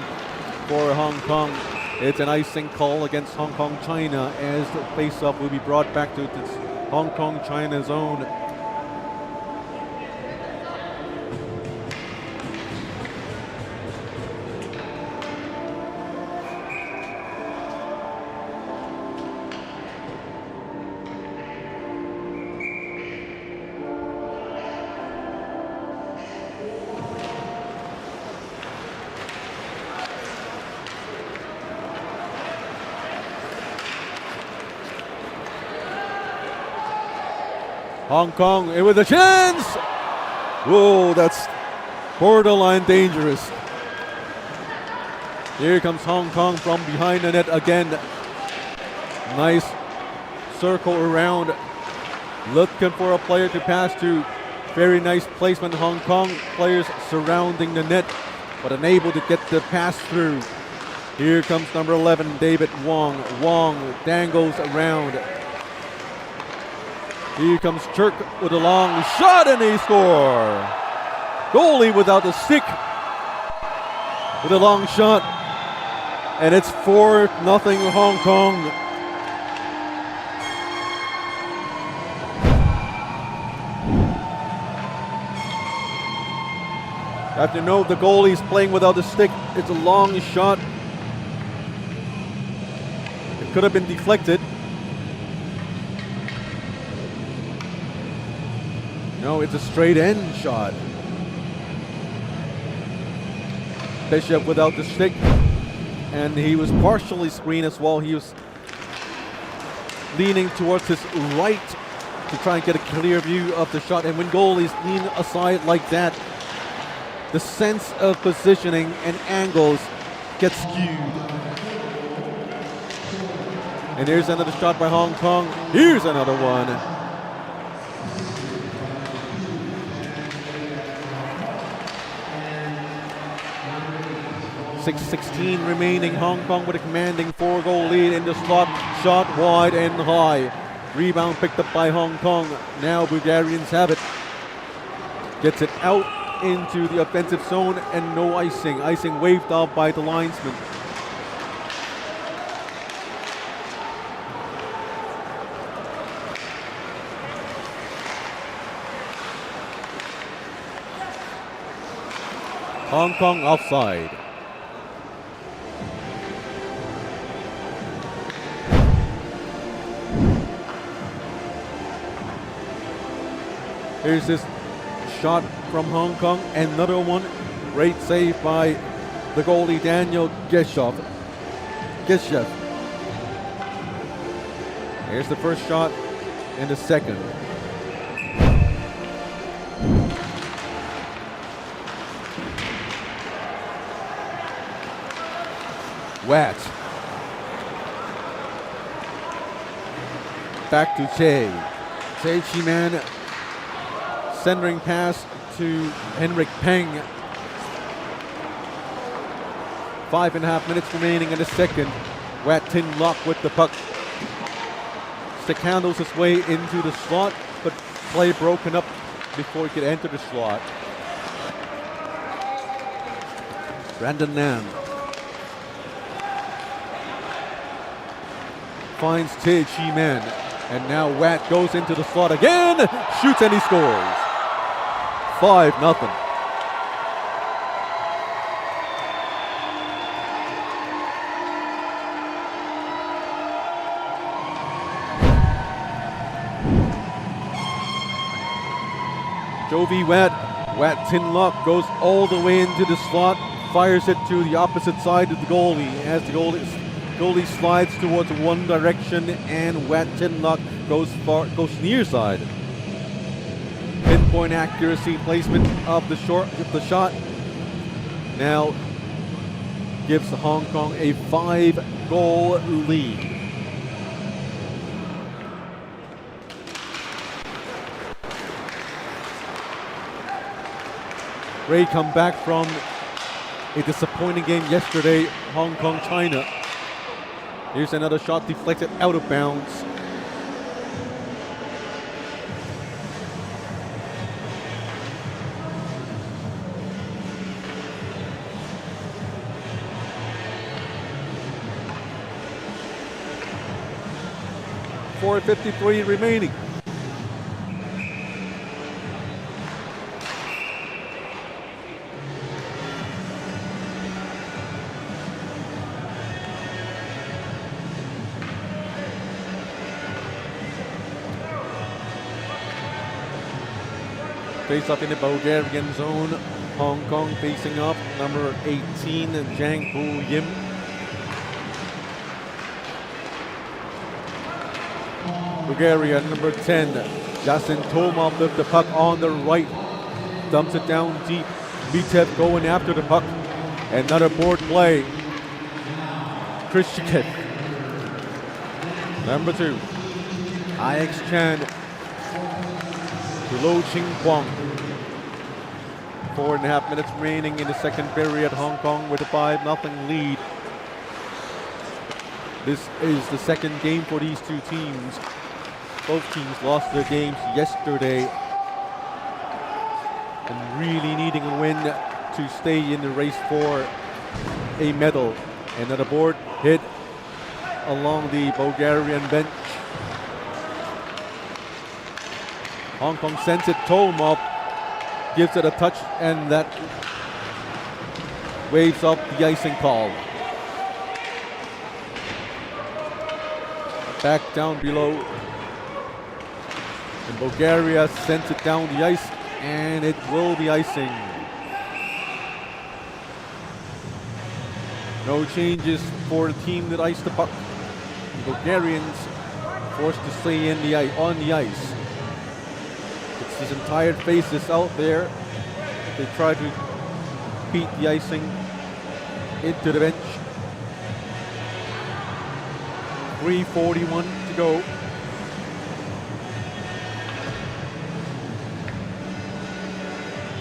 for Hong Kong. It's an icing call against Hong Kong China as the face-off will be brought back to its Hong Kong China zone. Hong Kong in with a chance. Whoa, that's borderline dangerous. Here comes Hong Kong from behind the net again. Nice circle around, looking for a player to pass to. Very nice placement. Hong Kong players surrounding the net, but unable to get the pass through. Here comes number 11, David Wong. Wong dangles around. Here comes Chirk with a long shot and they score. Goalie without the stick with a long shot. And it's 4-0 Hong Kong. You have to know the goalie's playing without the stick. It's a long shot. It could have been deflected. No, it's a straight end shot. Bishop without the stick. And he was partially screened as well. He was leaning towards his right to try and get a clear view of the shot. And when goalies lean aside like that, the sense of positioning and angles gets skewed. And here's another shot by Hong Kong. Here's another one. 6:16 remaining. Hong Kong with a commanding 4-goal lead in the slot. Shot wide and high. Rebound picked up by Hong Kong. Now Bulgarians have it. Gets it out into the offensive zone and no icing. Icing waved off by the linesman. Hong Kong offside. Here's this shot from Hong Kong. Another one. Great save by the goalie Daniel Geshev. Here's the first shot and the second. Watt. Back to Che. Che Chi-man. Centering pass to Henrik Peng. 5.5 minutes remaining in the second. Watt Tin-Lock with the puck. Stick handles his way into the slot, but play broken up before he could enter the slot. Brandon Nam finds Che Chi-man, and now Watt goes into the slot again, shoots and he scores. 5-0. Jovi Watt Tin-Lock goes all the way into the slot, fires it to the opposite side of the goalie as the goalie slides towards one direction and Watt Tin-Lock goes near side. Pinpoint accuracy placement of the shot now gives Hong Kong a 5-goal lead. Great comeback from a disappointing game yesterday, Hong Kong, China. Here's another shot deflected out of bounds. .453 remaining. Face up in the Bulgarian zone. Hong Kong facing up. Number 18, Jang Pu Yim. Bulgaria, number 10, Yasin Tomov with the puck on the right. Dumps it down deep. Vitev going after the puck. Another board play. Krishchev. Number 2, IX Chan to Lo Ching Kwang. 4.5 minutes remaining in the second period. Hong Kong with a 5-0 lead. This is the second game for these two teams. Both teams lost their games yesterday and really needing a win to stay in the race for a medal. Another board hit along the Bulgarian bench. Hong Kong sends it. Tomov gives it a touch, and that waves off the icing call. Back down below. And Bulgaria sends it down the ice, and it will be icing. No changes for the team that iced the puck. The Bulgarians forced to stay in on the ice. It's his entire faces out there. They try to beat the icing into the bench. 3:41 to go.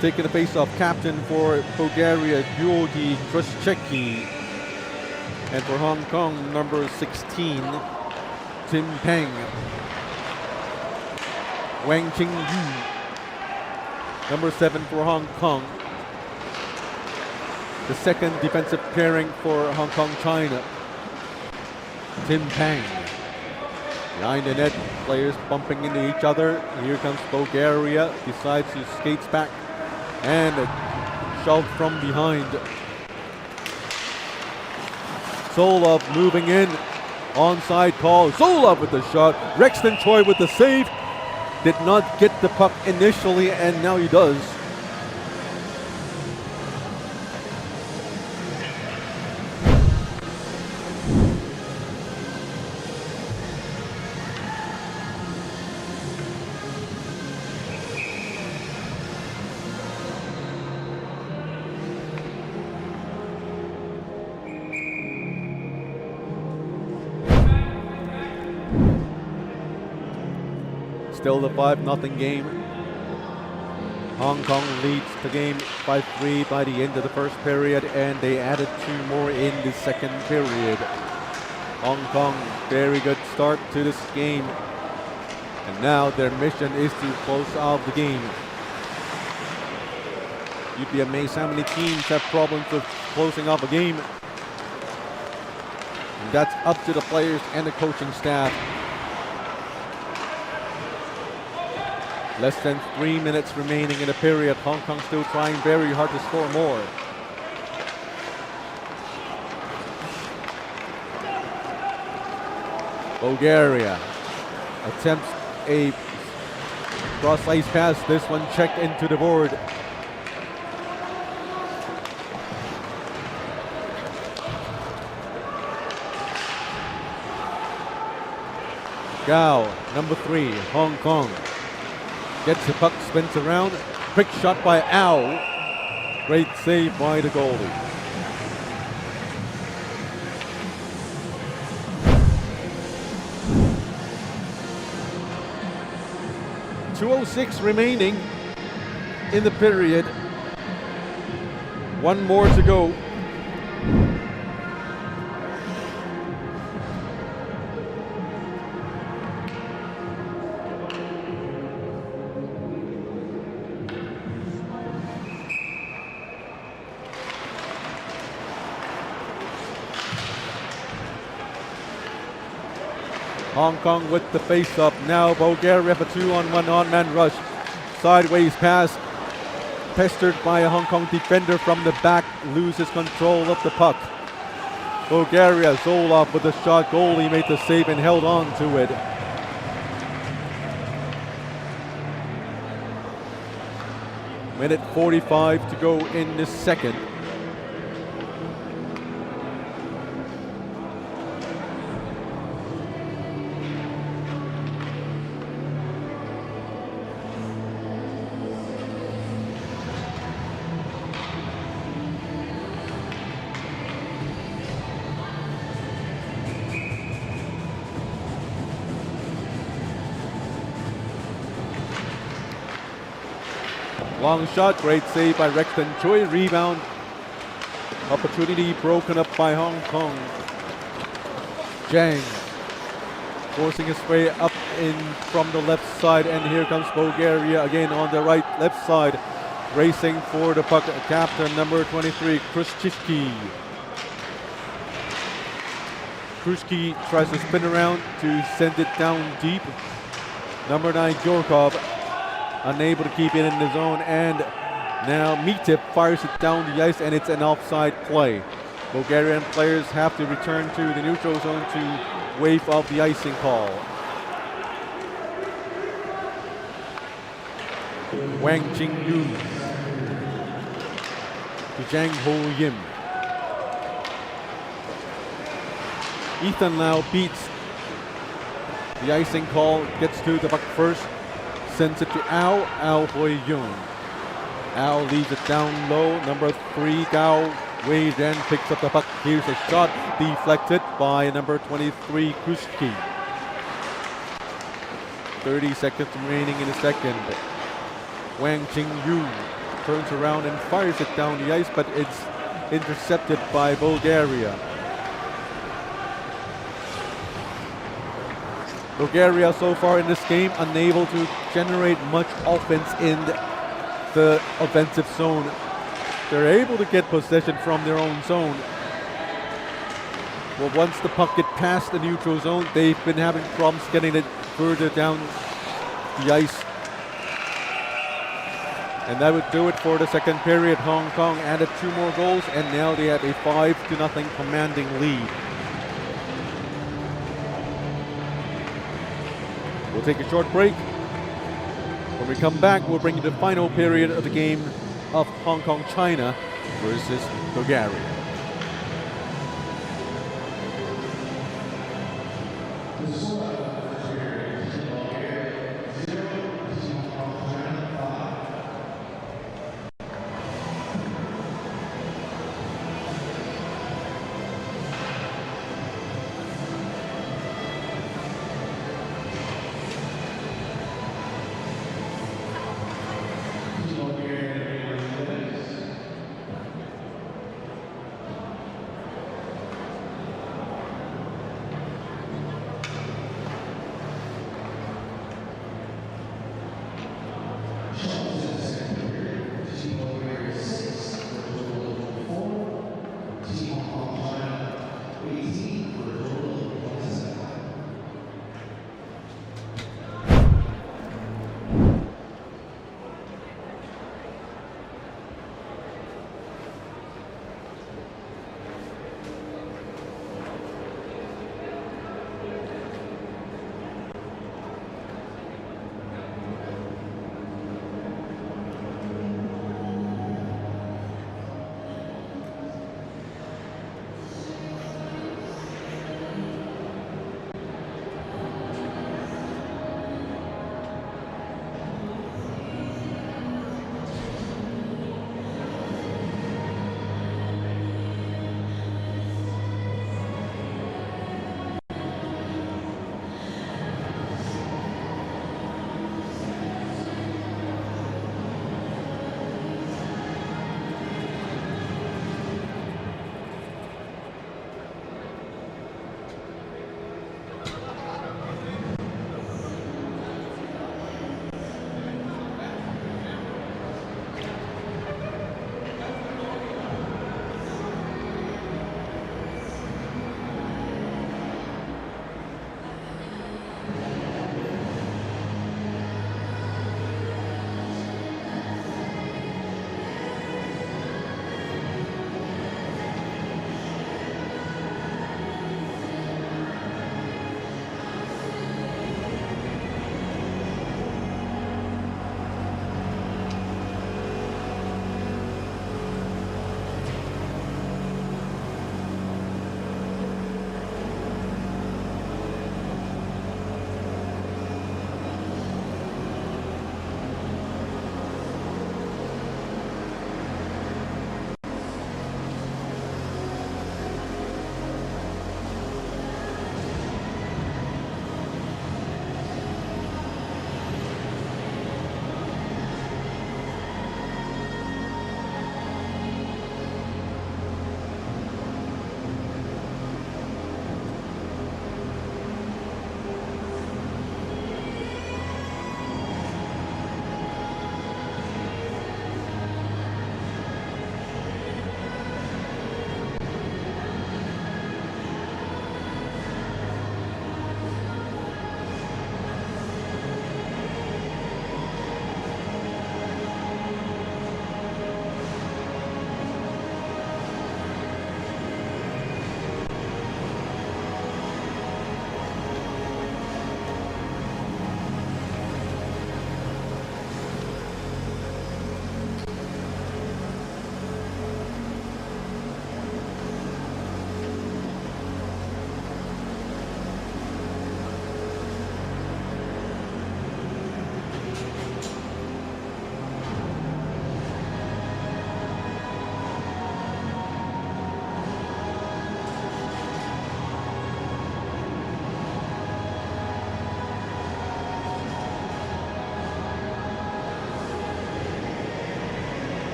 Taking the face-off, captain for Bulgaria, Georgi Krishcheki. And for Hong Kong, number 16, Tim Peng. Wang Qingyu, number 7 for Hong Kong. The second defensive pairing for Hong Kong China. Tim Peng. Behind the net, players bumping into each other. Here comes Bulgaria, decides to skates back and a shove from behind. Solov moving in, onside call. Solov with the shot. Rexton Choi with the save. Did not get the puck initially, and now he does. Still the 5-0 game. Hong Kong leads the game by 3 by the end of the first period, and they added 2 more in the second period. Hong Kong, very good start to this game. And now their mission is to close out the game. You'd be amazed how many teams have problems with closing off a game. And that's up to the players and the coaching staff. Less than 3 minutes remaining in the period. Hong Kong still trying very hard to score more. Bulgaria attempts a cross ice pass. This one checked into the board. Gao, number 3, Hong Kong. Gets the puck, spins around. Quick shot by Ao. Great save by the goalie. .206 remaining in the period. 1 more to go. Hong Kong with the face-up. Now Bulgaria have a 2-on-1 on-man rush. Sideways pass. Pestered by a Hong Kong defender from the back. Loses control of the puck. Bulgaria, Zolov with the shot. Goalie made the save and held on to it. Minute 45 to go in the second. Long shot, great save by Rexton Choi. Rebound. Opportunity broken up by Hong Kong. Zhang forcing his way up in from the left side, and here comes Bulgaria again on the left side. Racing for the puck, captain number 23, Khrushchevsky. Khrushchevsky tries to spin around to send it down deep. Number 9, Yorkov, unable to keep it in the zone, and now Mitip fires it down the ice, and it's an offside play. Bulgarian players have to return to the neutral zone to wave off the icing call. Wang Jingyu to Zhang Ho Yim. Ethan now beats the icing call, gets to the puck first, sends it to Ao Hoi Yun. Ao leaves it down low. Number 3, Gao Wei then picks up the puck. Here's a shot deflected by number 23, Khrushchevsky. 30 seconds remaining in the second. Wang Jingyu turns around and fires it down the ice, but it's intercepted by Bulgaria. Bulgaria so far in this game unable to generate much offense in the offensive zone. They're able to get possession from their own zone. Well, once the puck gets past the neutral zone, they've been having problems getting it further down the ice. And that would do it for the second period. Hong Kong added 2 more goals, and now they have a 5-0 commanding lead. We'll take a short break. When we come back, we'll bring you the final period of the game of Hong Kong, China versus Bulgaria.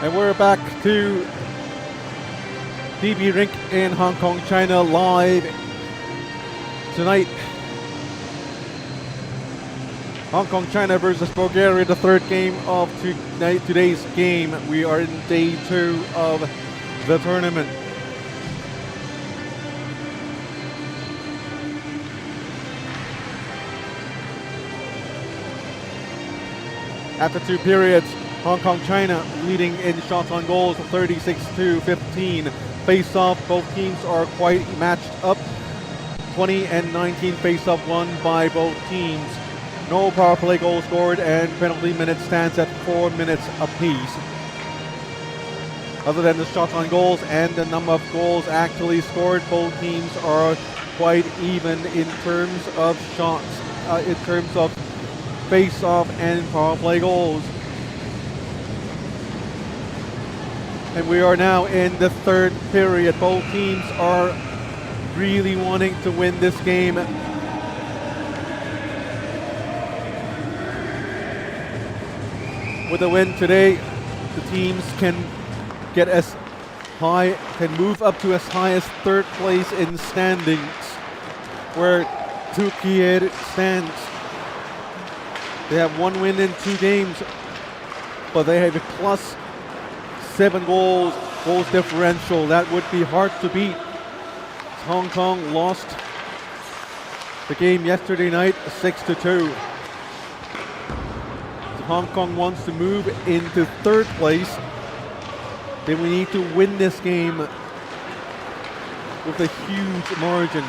And we're back to DB Rink in Hong Kong, China, live tonight. Hong Kong, China versus Bulgaria, the third game of today's game. We are in day 2 of the tournament. After 2 periods, Hong Kong, China leading in shots on goals 36-15. Face-off, both teams are quite matched up. 20 and 19 face-off won by both teams. No power play goal scored, and penalty minute stands at 4 minutes apiece. Other than the shots on goals and the number of goals actually scored, both teams are quite even in terms of shots, in terms of face-off and power play goals. And we are now in the third period. Both teams are really wanting to win this game. With a win today, the teams can get can move up to as high as 3rd place in standings, where IIIA stands. They have 1 win in 2 games, but they have a +7 goals differential. That would be hard to beat. Hong Kong lost the game yesterday night 6-2. If Hong Kong wants to move into 3rd place, then we need to win this game with a huge margin.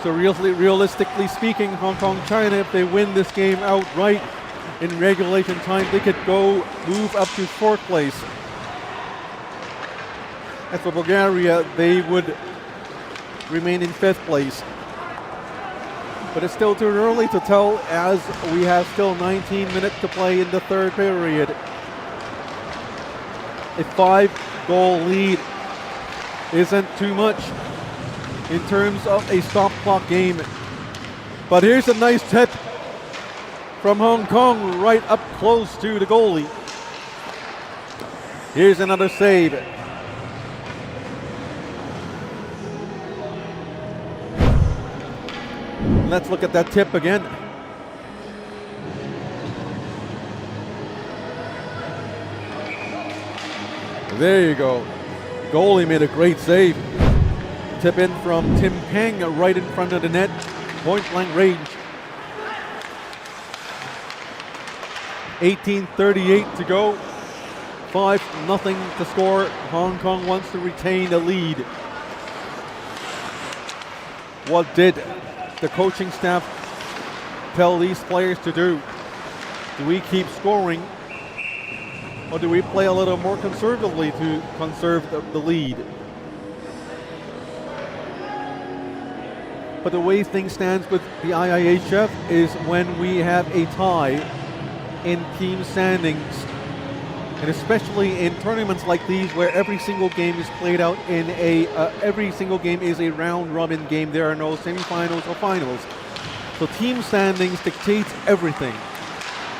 So realistically speaking, Hong Kong, China, if they win this game outright in regulation time, they could move up to 4th place. As for Bulgaria, they would remain in 5th place. But it's still too early to tell, as we have still 19 minutes to play in the 3rd period. A 5-goal lead isn't too much in terms of a stop clock game. But here's a nice tip from Hong Kong right up close to the goalie. Here's another save. Let's look at that tip again. There you go. Goalie made a great save. Tip in from Tim Peng right in front of the net. Point blank range. 18:38 to go. 5-0 to score. Hong Kong wants to retain the lead. What did the coaching staff tell these players to do? Do we keep scoring, or do we play a little more conservatively to conserve the lead? But the way things stand with the IIHF is when we have a tie in team standings, and especially in tournaments like these where every single game is played out in every single game is a round-robin game. There are no semifinals or finals. So team standings dictates everything.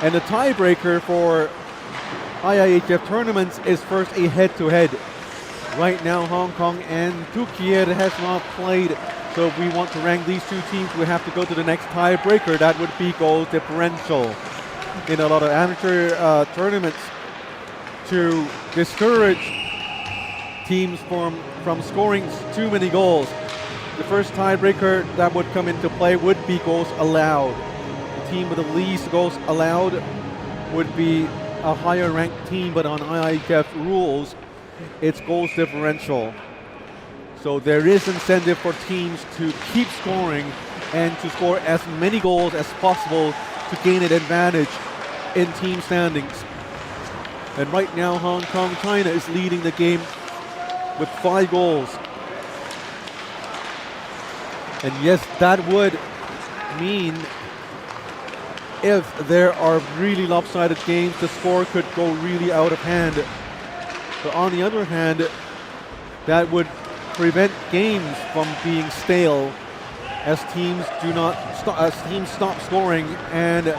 And the tiebreaker for IIHF tournaments is first a head-to-head. Right now, Hong Kong and IIIA has not played. So if we want to rank these 2 teams, we have to go to the next tiebreaker. That would be goal differential. In a lot of amateur tournaments, to discourage teams from scoring too many goals, the first tiebreaker that would come into play would be goals allowed. The team with the least goals allowed would be a higher ranked team, but on IIHF rules, it's goals differential. So there is incentive for teams to keep scoring and to score as many goals as possible to gain an advantage in team standings. And right now, Hong Kong, China is leading the game with 5 goals. And yes, that would mean if there are really lopsided games, the score could go really out of hand. But on the other hand, that would prevent games from being stale as teams stop scoring and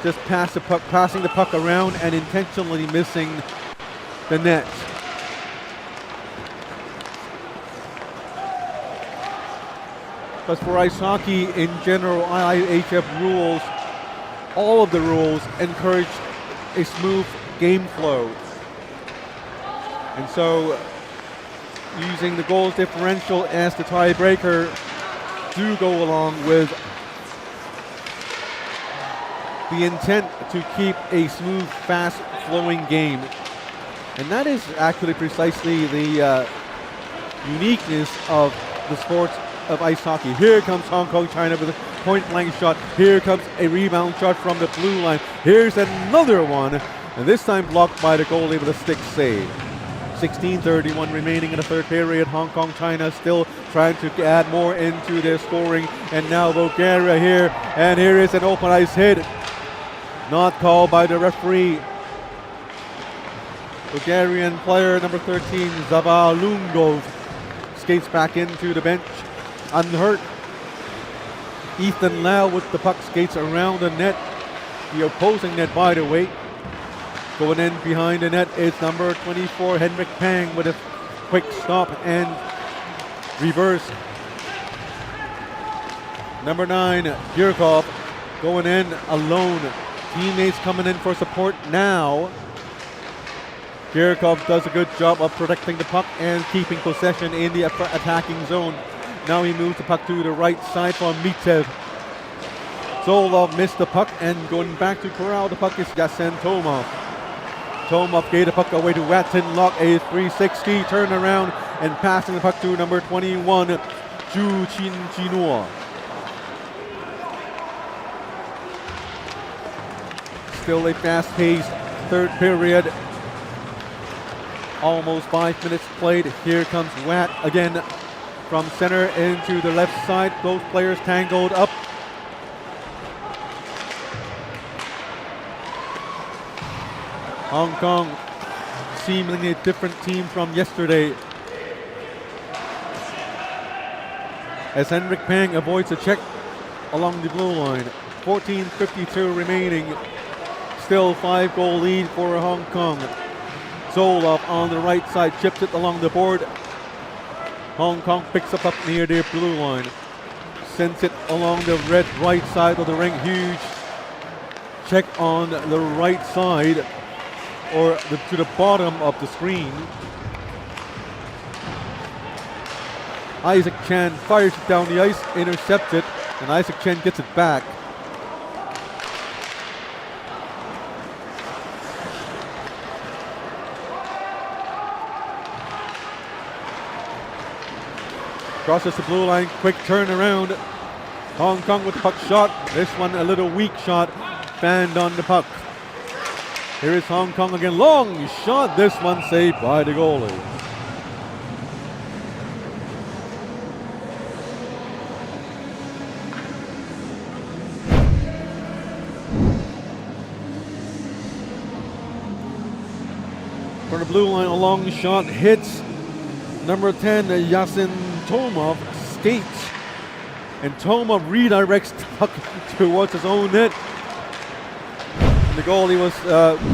just passing the puck around and intentionally missing the net. But for ice hockey in general, IIHF rules, all of the rules encourage a smooth game flow. And so using the goals differential as the tiebreaker do go along with the intent to keep a smooth, fast-flowing game. And that is actually precisely the uniqueness of the sport of ice hockey. Here comes Hong Kong, China with a point-blank shot. Here comes a rebound shot from the blue line. Here's another one, and this time blocked by the goalie with a stick save. 16:31 remaining in the third period. Hong Kong, China still trying to add more into their scoring. And now Bulgaria here, and here is an open ice hit. Not called by the referee. Bulgarian player number 13, Zavalungov, skates back into the bench, unhurt. Ethan Lau with the puck skates around the net, the opposing net by the way. Going in behind the net is number 24, Henrik Pang with a quick stop and reverse. Number 9, Yurkov going in alone. Teammates coming in for support now. Yurkov does a good job of protecting the puck and keeping possession in the attacking zone. Now he moves the puck to the right side for Mitev. Zolov missed the puck and going back to corral the puck is Yasen Tomov. Tomov gave the puck away to Watson, Lock, a 360 turnaround and passing the puck to number 21, Ju Chin Chinua. Still a fast-paced third period. Almost 5 minutes played. Here comes Watt again from center into the left side. Both players tangled up. Hong Kong seemingly a different team from yesterday. As Henrik Pang avoids a check along the blue line. 14:52 remaining. Still 5-goal lead for Hong Kong. Zolov on the right side chips it along the board. Hong Kong picks up near their blue line. Sends it along the red right side of the ring. Huge check on the right side or to the bottom of the screen. Isaac Chan fires it down the ice, intercepts it, and Isaac Chan gets it back. Crosses the blue line, quick turnaround. Hong Kong with the puck shot. This one a little weak shot, fanned on the puck. Here is Hong Kong again, long shot. This one saved by the goalie. For the blue line, a long shot hits number 10, Yasin Tomov, skates, and Tomov redirects the puck towards his own net. And the goalie was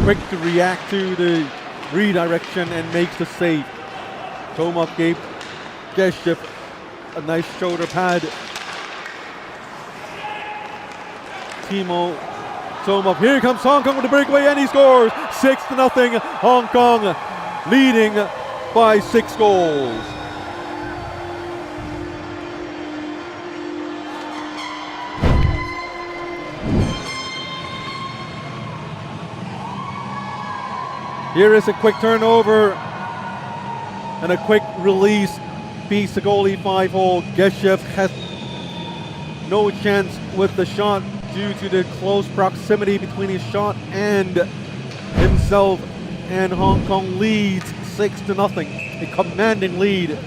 quick to react to the redirection and makes the save. Tomov gave Geshev a nice shoulder pad. Timo Tomov, here comes Hong Kong with the breakaway and he scores! 6-0, Hong Kong leading by 6 goals. Here is a quick turnover and a quick release. Beats the goalie 5-hole. Geshev has no chance with the shot due to the close proximity between his shot and himself. And Hong Kong leads 6-0, a commanding lead.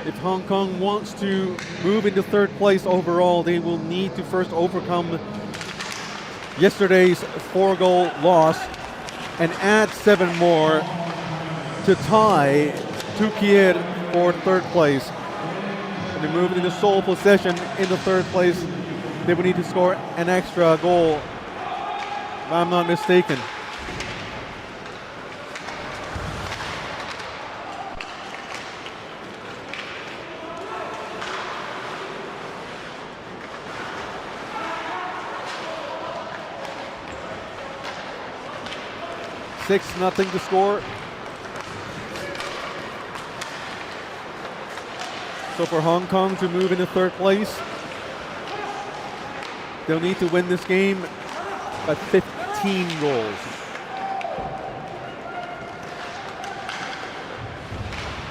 If Hong Kong wants to move into third place overall, they will need to first overcome yesterday's 4-goal loss and add 7 more to tie Turkey for third place. They're moving into sole possession in the third place. They would need to score an extra goal, if I'm not mistaken. Nothing to score. So for Hong Kong to move into third place, they'll need to win this game by 15 goals.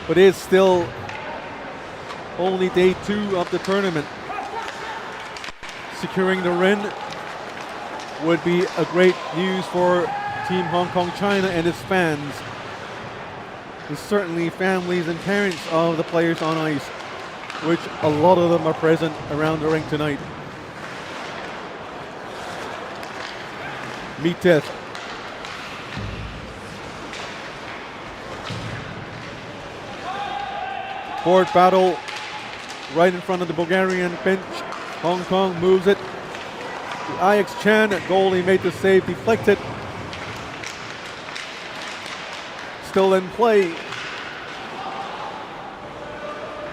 But it's still only day 2 of the tournament. Securing the win would be a great news for Team Hong Kong China and its fans. And certainly families and parents of the players on ice, which a lot of them are present around the rink tonight. Mitev. Board battle right in front of the Bulgarian bench. Hong Kong moves it. The Ix Chan goalie made the save, deflected. Still in play.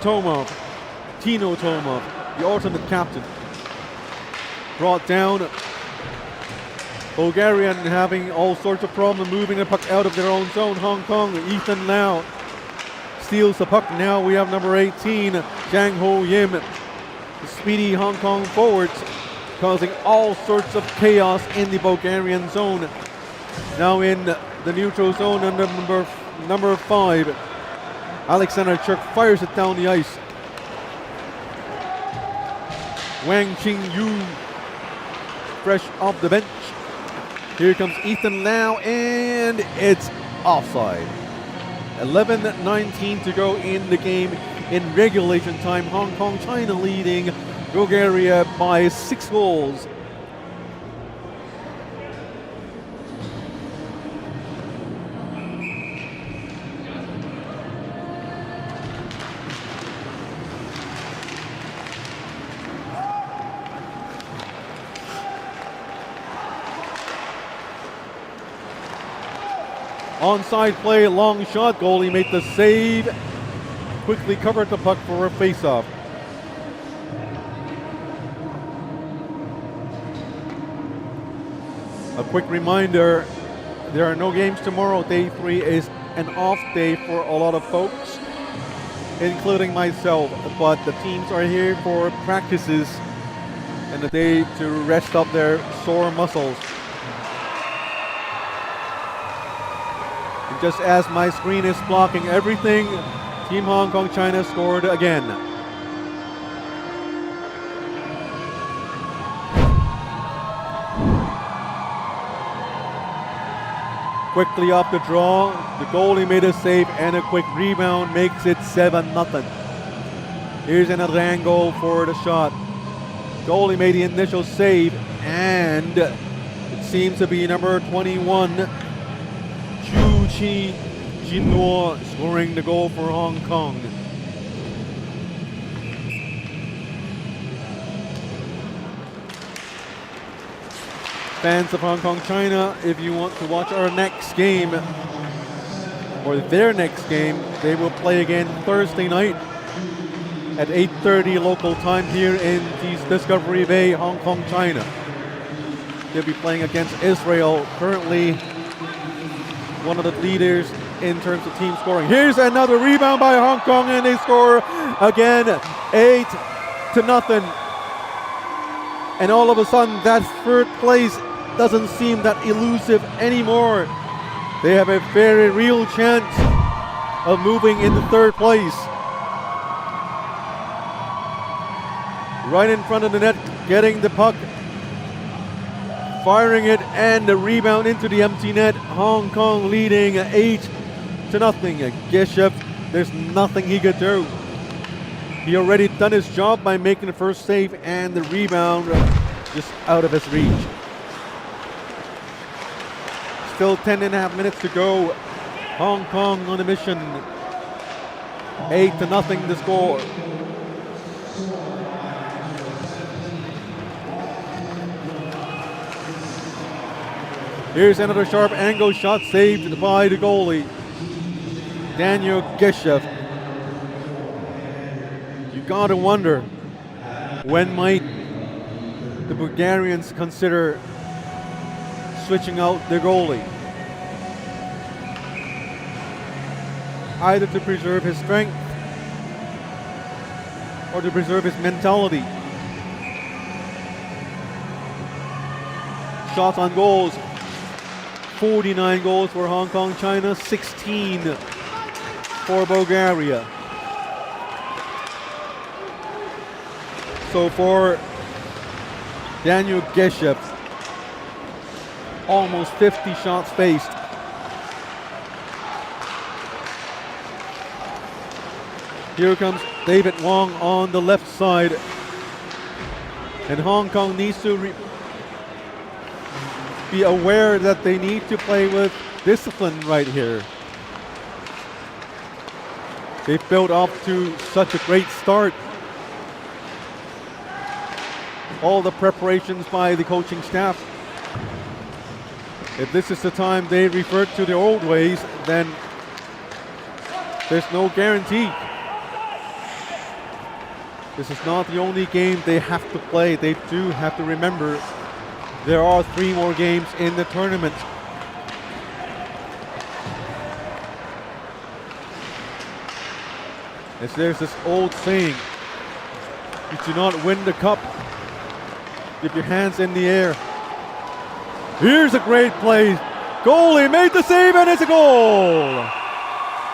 Tomov, Tino Tomov, the alternate captain. Brought down. Bulgarian having all sorts of problems moving the puck out of their own zone. Hong Kong, Ethan Lau steals the puck. Now we have number 18, Jang Ho Yim, the speedy Hong Kong forwards, causing all sorts of chaos in the Bulgarian zone. Now in the neutral zone under number 5. Alexander Churk fires it down the ice. Wang Ching Yu fresh off the bench. Here comes Ethan Lau and it's offside. 11:19 to go in the game in regulation time. Hong Kong China leading Bulgaria by 6 goals. Onside play, long shot, goalie made the save, quickly covered the puck for a face-off. A quick reminder, there are no games tomorrow. Day 3 is an off day for a lot of folks, including myself, but the teams are here for practices and a day to rest up their sore muscles. Just as my screen is blocking everything, Team Hong Kong China scored again. Quickly off the draw, the goalie made a save and a quick rebound makes it 7-0. Here's another angle for the shot. Goalie made the initial save and it seems to be number 21, Chi Jinnuo scoring the goal for Hong Kong. Fans of Hong Kong China, if you want to watch our next game, or their next game, they will play again Thursday night at 8:30 local time here in Discovery Bay, Hong Kong, China. They'll be playing against Israel, currently one of the leaders in terms of team scoring. Here's another rebound by Hong Kong and they score again, 8-0. And all of a sudden that third place doesn't seem that elusive anymore. They have a very real chance of moving into third place. Right in front of the net, getting the puck, firing it, and the rebound into the empty net. Hong Kong leading 8-0. Geshev, there's nothing he could do. He already done his job by making the first save and the rebound just out of his reach. Still 10.5 minutes to go. Hong Kong on a mission. 8-0 the score. Here's another sharp angle shot saved by the goalie, Daniel Geshev. You gotta wonder, when might the Bulgarians consider switching out their goalie? Either to preserve his strength or to preserve his mentality. Shots on goals, 49 goals for Hong Kong, China, 16 for Bulgaria. So for Daniel Geshev, almost 50 shots faced. Here comes David Wong on the left side. And Hong Kong needs to be aware that they need to play with discipline right here. They've built up to such a great start. All the preparations by the coaching staff. If this is the time they revert to their old ways, then there's no guarantee. This is not the only game they have to play. They do have to remember there are 3 more games in the tournament. As there's this old saying, you do not win the cup, keep your hands in the air. Here's a great play. Goalie made the save and it's a goal.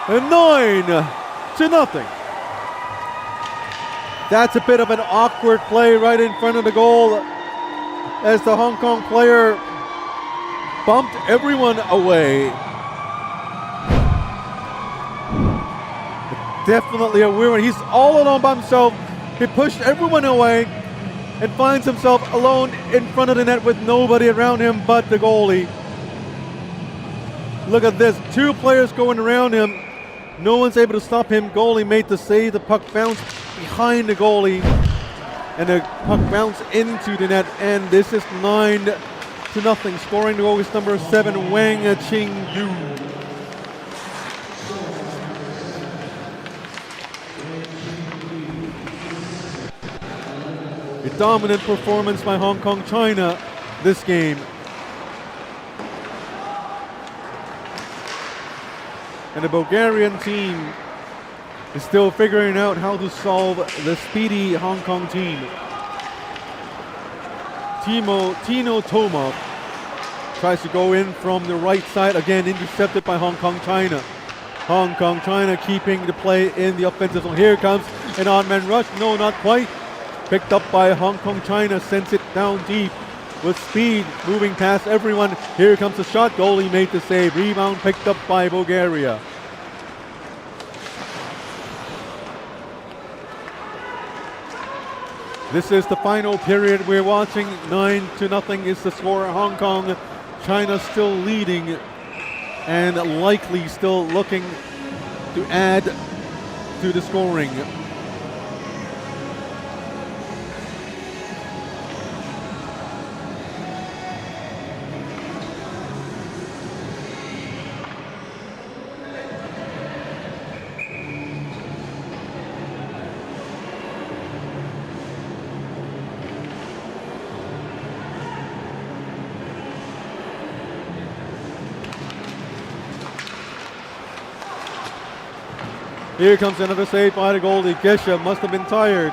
And 9-0. That's a bit of an awkward play right in front of the goal as the Hong Kong player bumped everyone away. Definitely a weird one. He's all alone by himself. He pushed everyone away and finds himself alone in front of the net with nobody around him but the goalie. Look at this, 2 players going around him. No one's able to stop him. Goalie made the save. The puck bounced behind the goalie and the puck bounced into the net, and this is 9-0. Scoring the goal is number 7, Wang Ching Yu. A dominant performance by Hong Kong, China this game. And the Bulgarian team is still figuring out how to solve the speedy Hong Kong team. Tino Tomov tries to go in from the right side, again intercepted by Hong Kong, China. Hong Kong, China keeping the play in the offensive zone. Here comes an odd-man rush, no, not quite. Picked up by Hong Kong, China, sends it down deep with speed, moving past everyone. Here comes the shot, goalie made the save. Rebound picked up by Bulgaria. This is the final period we're watching. 9-0 is the score. Hong Kong, China still leading and likely still looking to add to the scoring. Here comes another save by the goalie. Gesha must have been tired.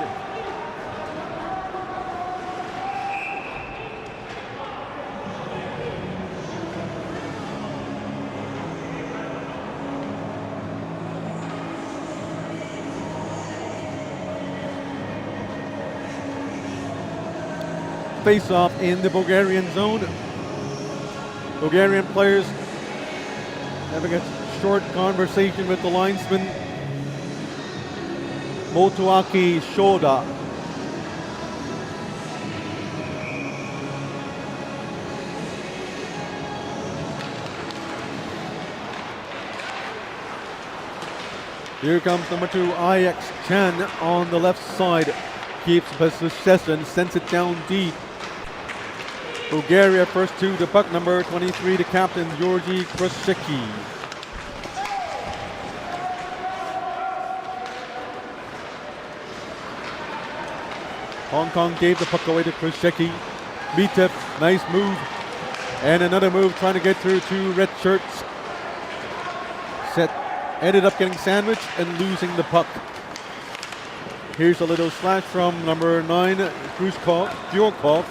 Face-off in the Bulgarian zone. Bulgarian players having a short conversation with the linesman, Motuaki Shoda. Here comes number 2, IX Chan on the left side. Keeps possession, sends it down deep. Bulgaria first to the puck, number 23, the captain, Georgi Krusicki. Hong Kong gave the puck away to Krusicki. Mitev, nice move. And another move trying to get through two red shirts. Ended up getting sandwiched and losing the puck. Here's a little slash from number 9, Gyurkov.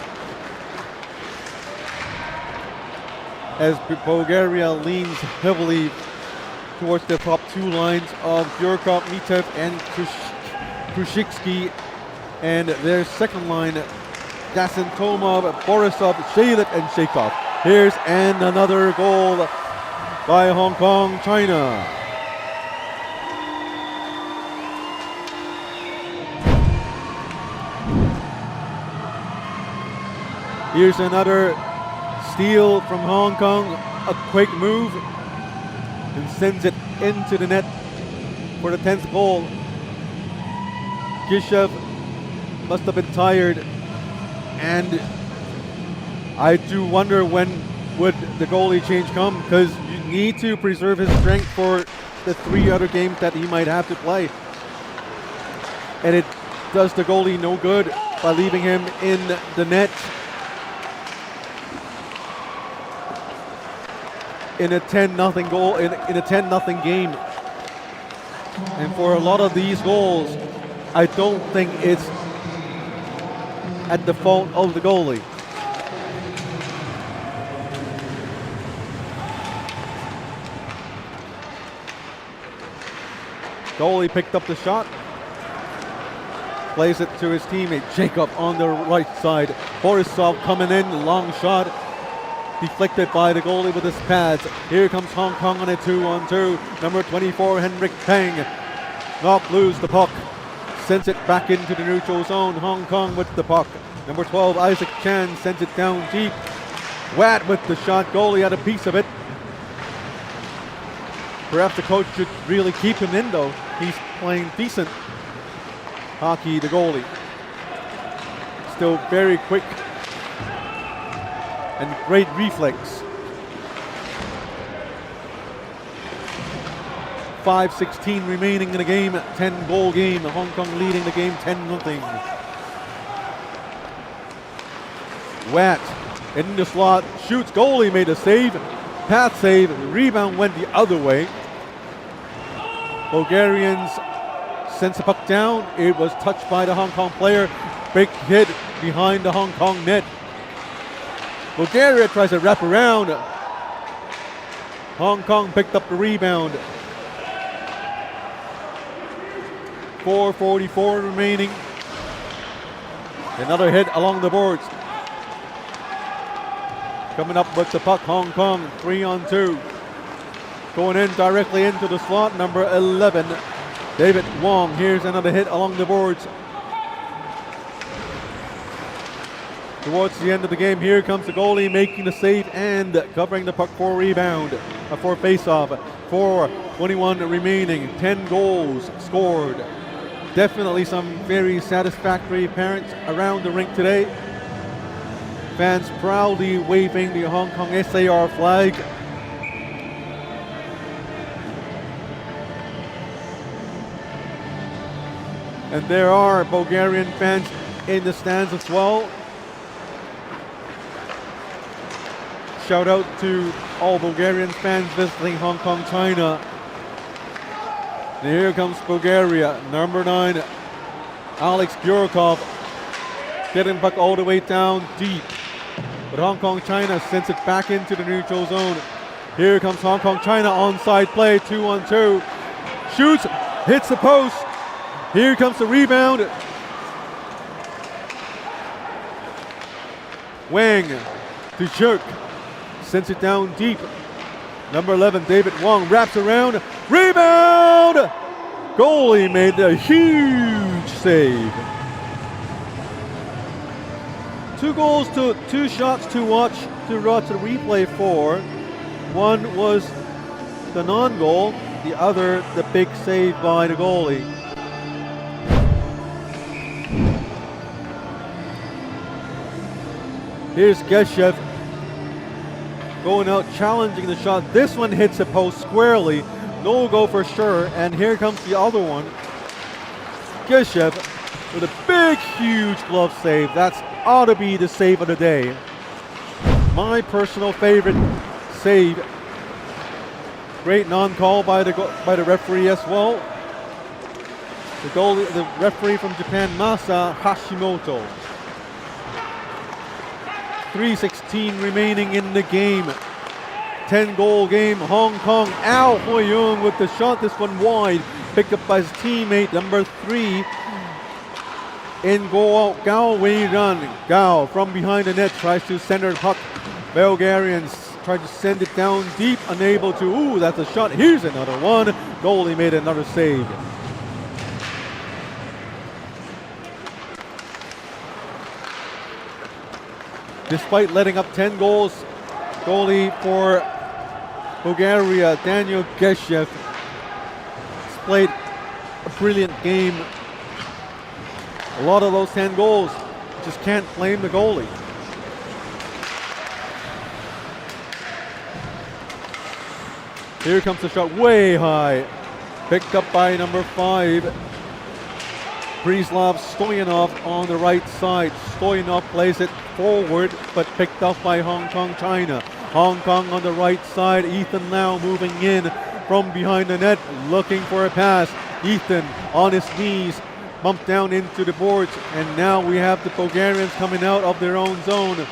As Bulgaria leans heavily towards the top two lines of Gyurkov, Mitev, and Krusicki. And their second line, Dasentomov, Borisov, Shalit, and Sheikov. Here's another goal by Hong Kong, China. Here's another steal from Hong Kong, a quick move, and sends it into the net for the 10th goal. Gishev must have been tired, and I do wonder when would the goalie change come, because you need to preserve his strength for the 3 other games that he might have to play. And it does the goalie no good by leaving him in the net in a 10-0 goal, in a 10-0 game. And for a lot of these goals, I don't think it's at the fault of the goalie. Goalie picked up the shot, plays it to his teammate Jacob on the right side. Borisov coming in, long shot, deflected by the goalie with his pads. Here comes Hong Kong on a 2-on-2. Number 24, Henrik Peng, not lose the puck, sends it back into the neutral zone. Hong Kong with the puck. Number 12, Isaac Chan, sends it down deep. Watt with the shot, goalie had a piece of it. Perhaps the coach should really keep him in though. He's playing decent hockey, the goalie. Still very quick and great reflex. 5:16 remaining in the game, 10-goal game. Hong Kong leading the game 10-0. Watt in the slot, shoots, goalie made a save, pass save, rebound went the other way. Bulgarians sends the puck down, it was touched by the Hong Kong player, big hit behind the Hong Kong net. Bulgaria tries to wrap around. Hong Kong picked up the rebound. 4:44 remaining. Another hit along the boards. Coming up with the puck, Hong Kong, 3-on-2. Going in directly into the slot, number 11, David Wong. Here's another hit along the boards. Towards the end of the game, here comes the goalie making the save and covering the puck for rebound, for face-off. 4:21 remaining, 10 goals scored. Definitely some very satisfactory appearance around the rink today. Fans proudly waving the Hong Kong SAR flag. And there are Bulgarian fans in the stands as well. Shout out to all Bulgarian fans visiting Hong Kong, China. And here comes Bulgaria, number 9, Alex Gyurkov, getting puck all the way down deep. But Hong Kong, China sends it back into the neutral zone. Here comes Hong Kong, China, onside play, 2-on-2. Shoots, hits the post. Here comes the rebound. Wang to Shirk, sends it down deep. Number 11, David Wong, wraps around, rebound! Goalie made a huge save. 2 goals to 2 shots to watch the replay for. One was the non-goal, the other the big save by the goalie. Here's Geshev going out, challenging the shot. This one hits the post squarely. No go for sure. And here comes the other one. Geshev with a big, huge glove save. That's ought to be the save of the day. My personal favorite save. Great non-call by the referee as well. The referee from Japan, Masa Hashimoto. 3:16 remaining in the game. 10-goal game. Hong Kong. Ao Hoi-young with the shot. This one wide. Picked up by his teammate, number 3. In goal, Gao Wei-ran. Gao from behind the net tries to center the puck. Bulgarians try to send it down deep, unable to. Ooh, that's a shot. Here's another one. Goalie made another save. Despite letting up 10 goals, goalie for Bulgaria, Daniel Geshev, has played a brilliant game. A lot of those 10 goals, just can't blame the goalie. Here comes the shot way high. Picked up by number 5. Prislav Stoyanov on the right side. Stoyanov plays it forward, but picked up by Hong Kong, China. Hong Kong on the right side. Ethan Lau moving in from behind the net, looking for a pass. Ethan on his knees, bumped down into the boards, and now we have the Bulgarians coming out of their own zone.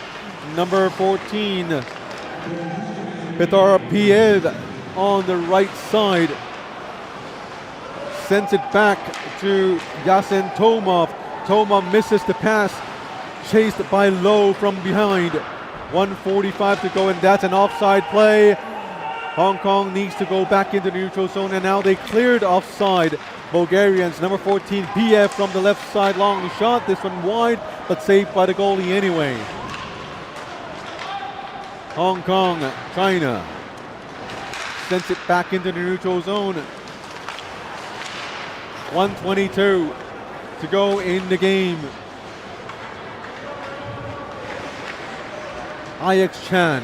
Number 14, Petar Piev on the right side. Sends it back to Yasin Tomov. Tomov misses the pass, chased by Low from behind. 1:45 to go, and that's an offside play. Hong Kong needs to go back into the neutral zone, and now they cleared offside. Bulgarians, number 14, PF from the left side, long shot. This one wide, but saved by the goalie anyway. Hong Kong, China sends it back into the neutral zone. 1:22 to go in the game. IX Chan.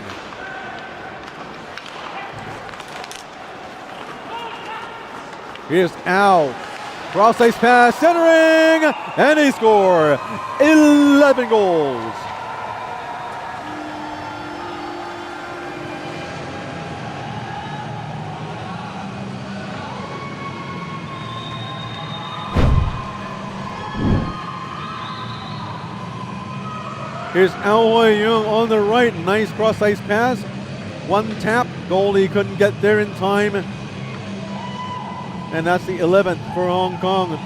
Here's Ao. Cross-ice pass, centering, and they score 11 goals. Here's Ao Hoi-young on the right. Nice cross-ice pass. One tap. Goalie couldn't get there in time. And that's the 11th for Hong Kong.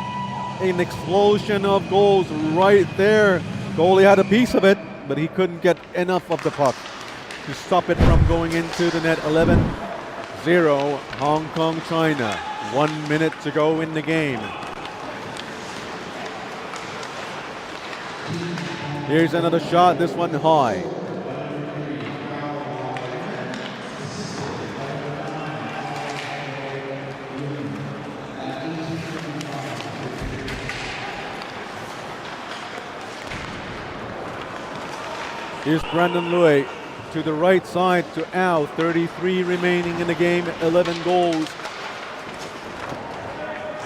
An explosion of goals right there. Goalie had a piece of it, but he couldn't get enough of the puck to stop it from going into the net. 11-0 Hong Kong, China. 1 minute to go in the game. Here's another shot, this one high. Here's Brandon Lui to the right side to Ao. 33 remaining in the game, 11 goals.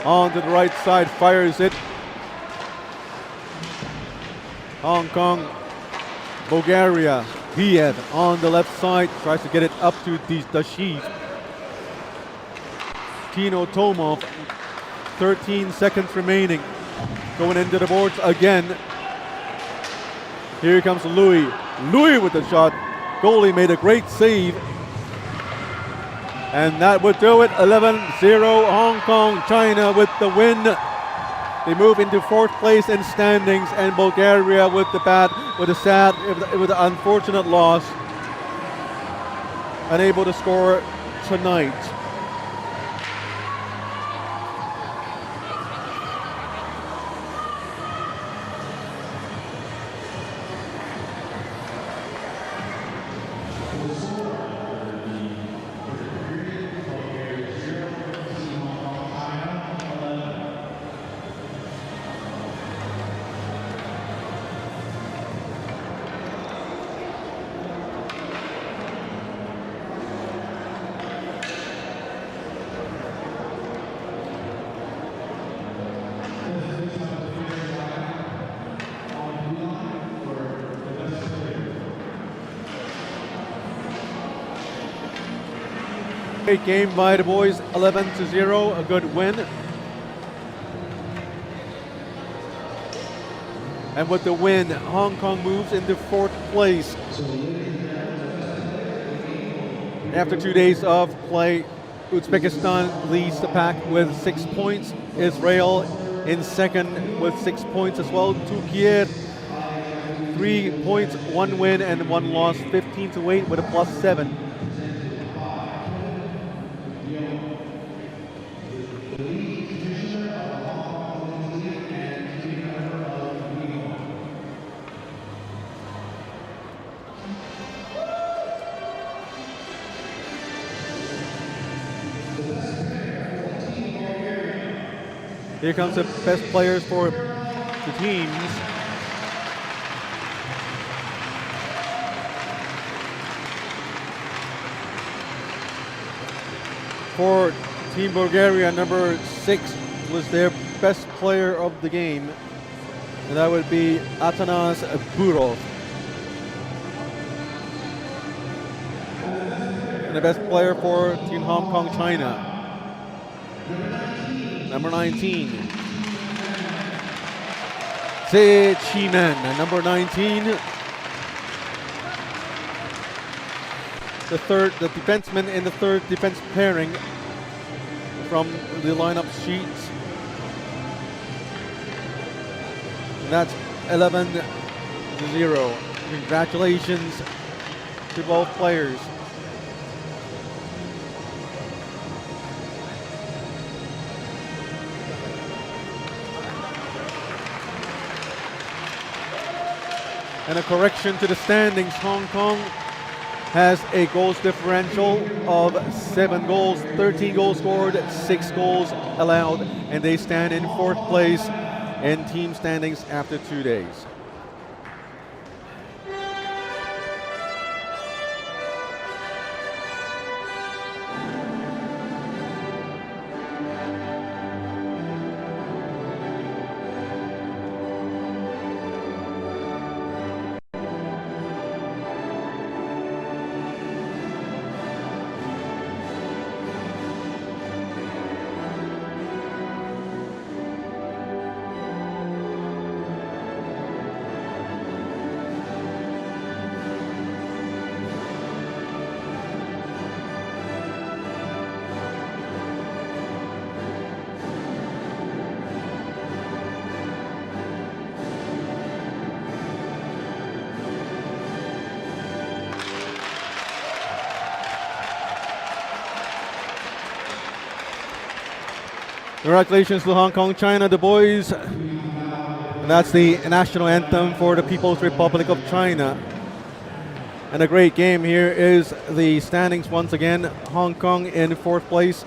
On to the right side, fires it. Hong Kong, Bulgaria, Piev on the left side, tries to get it up to Dashiv. Tino Tomov, 13 seconds remaining, going into the boards again. Here comes Louis. Louis with the shot. Goalie made a great save. And that would do it. 11-0 Hong Kong, China with the win. They move into 4th place in standings, and Bulgaria with an unfortunate loss, unable to score tonight. Great game by the boys, 11-0, a good win. And with the win, Hong Kong moves into 4th place. After 2 days of play, Uzbekistan leads the pack with 6 points. Israel in 2nd with 6 points as well. Turkey 3 points, 1 win and 1 loss, 15-8 with a +7. Here comes the best players for the teams. For Team Bulgaria, number 6 was their best player of the game, and that would be Atanas Burov. And the best player for Team Hong Kong, China, number 19, Se Chi-men, number 19. The defenseman in the 3rd defense pairing from the lineup sheets. And that's 11-0. Congratulations to both players. And a correction to the standings, Hong Kong has a goals differential of 7 goals, 13 goals scored, 6 goals allowed, and they stand in 4th place in team standings after 2 days. Congratulations to Hong Kong, China, the boys. And that's the national anthem for the People's Republic of China. And a great game. Here is the standings once again. Hong Kong in 4th place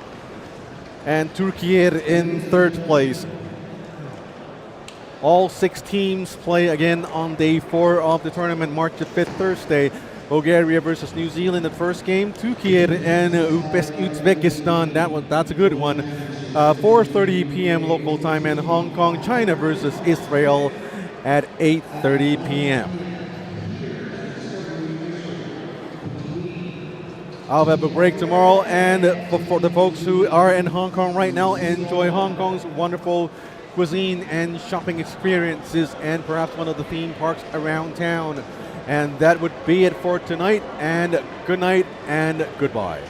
and Turkey in 3rd place. All 6 teams play again on day 4 of the tournament, March the 5th, Thursday. Bulgaria versus New Zealand, the first game. Turkey and Uzbekistan, that's a good one. 4:30 p.m. local time, and Hong Kong, China versus Israel at 8:30 p.m. I'll have a break tomorrow, and for the folks who are in Hong Kong right now, enjoy Hong Kong's wonderful cuisine and shopping experiences, and perhaps one of the theme parks around town. And that would be it for tonight, and good night and goodbye.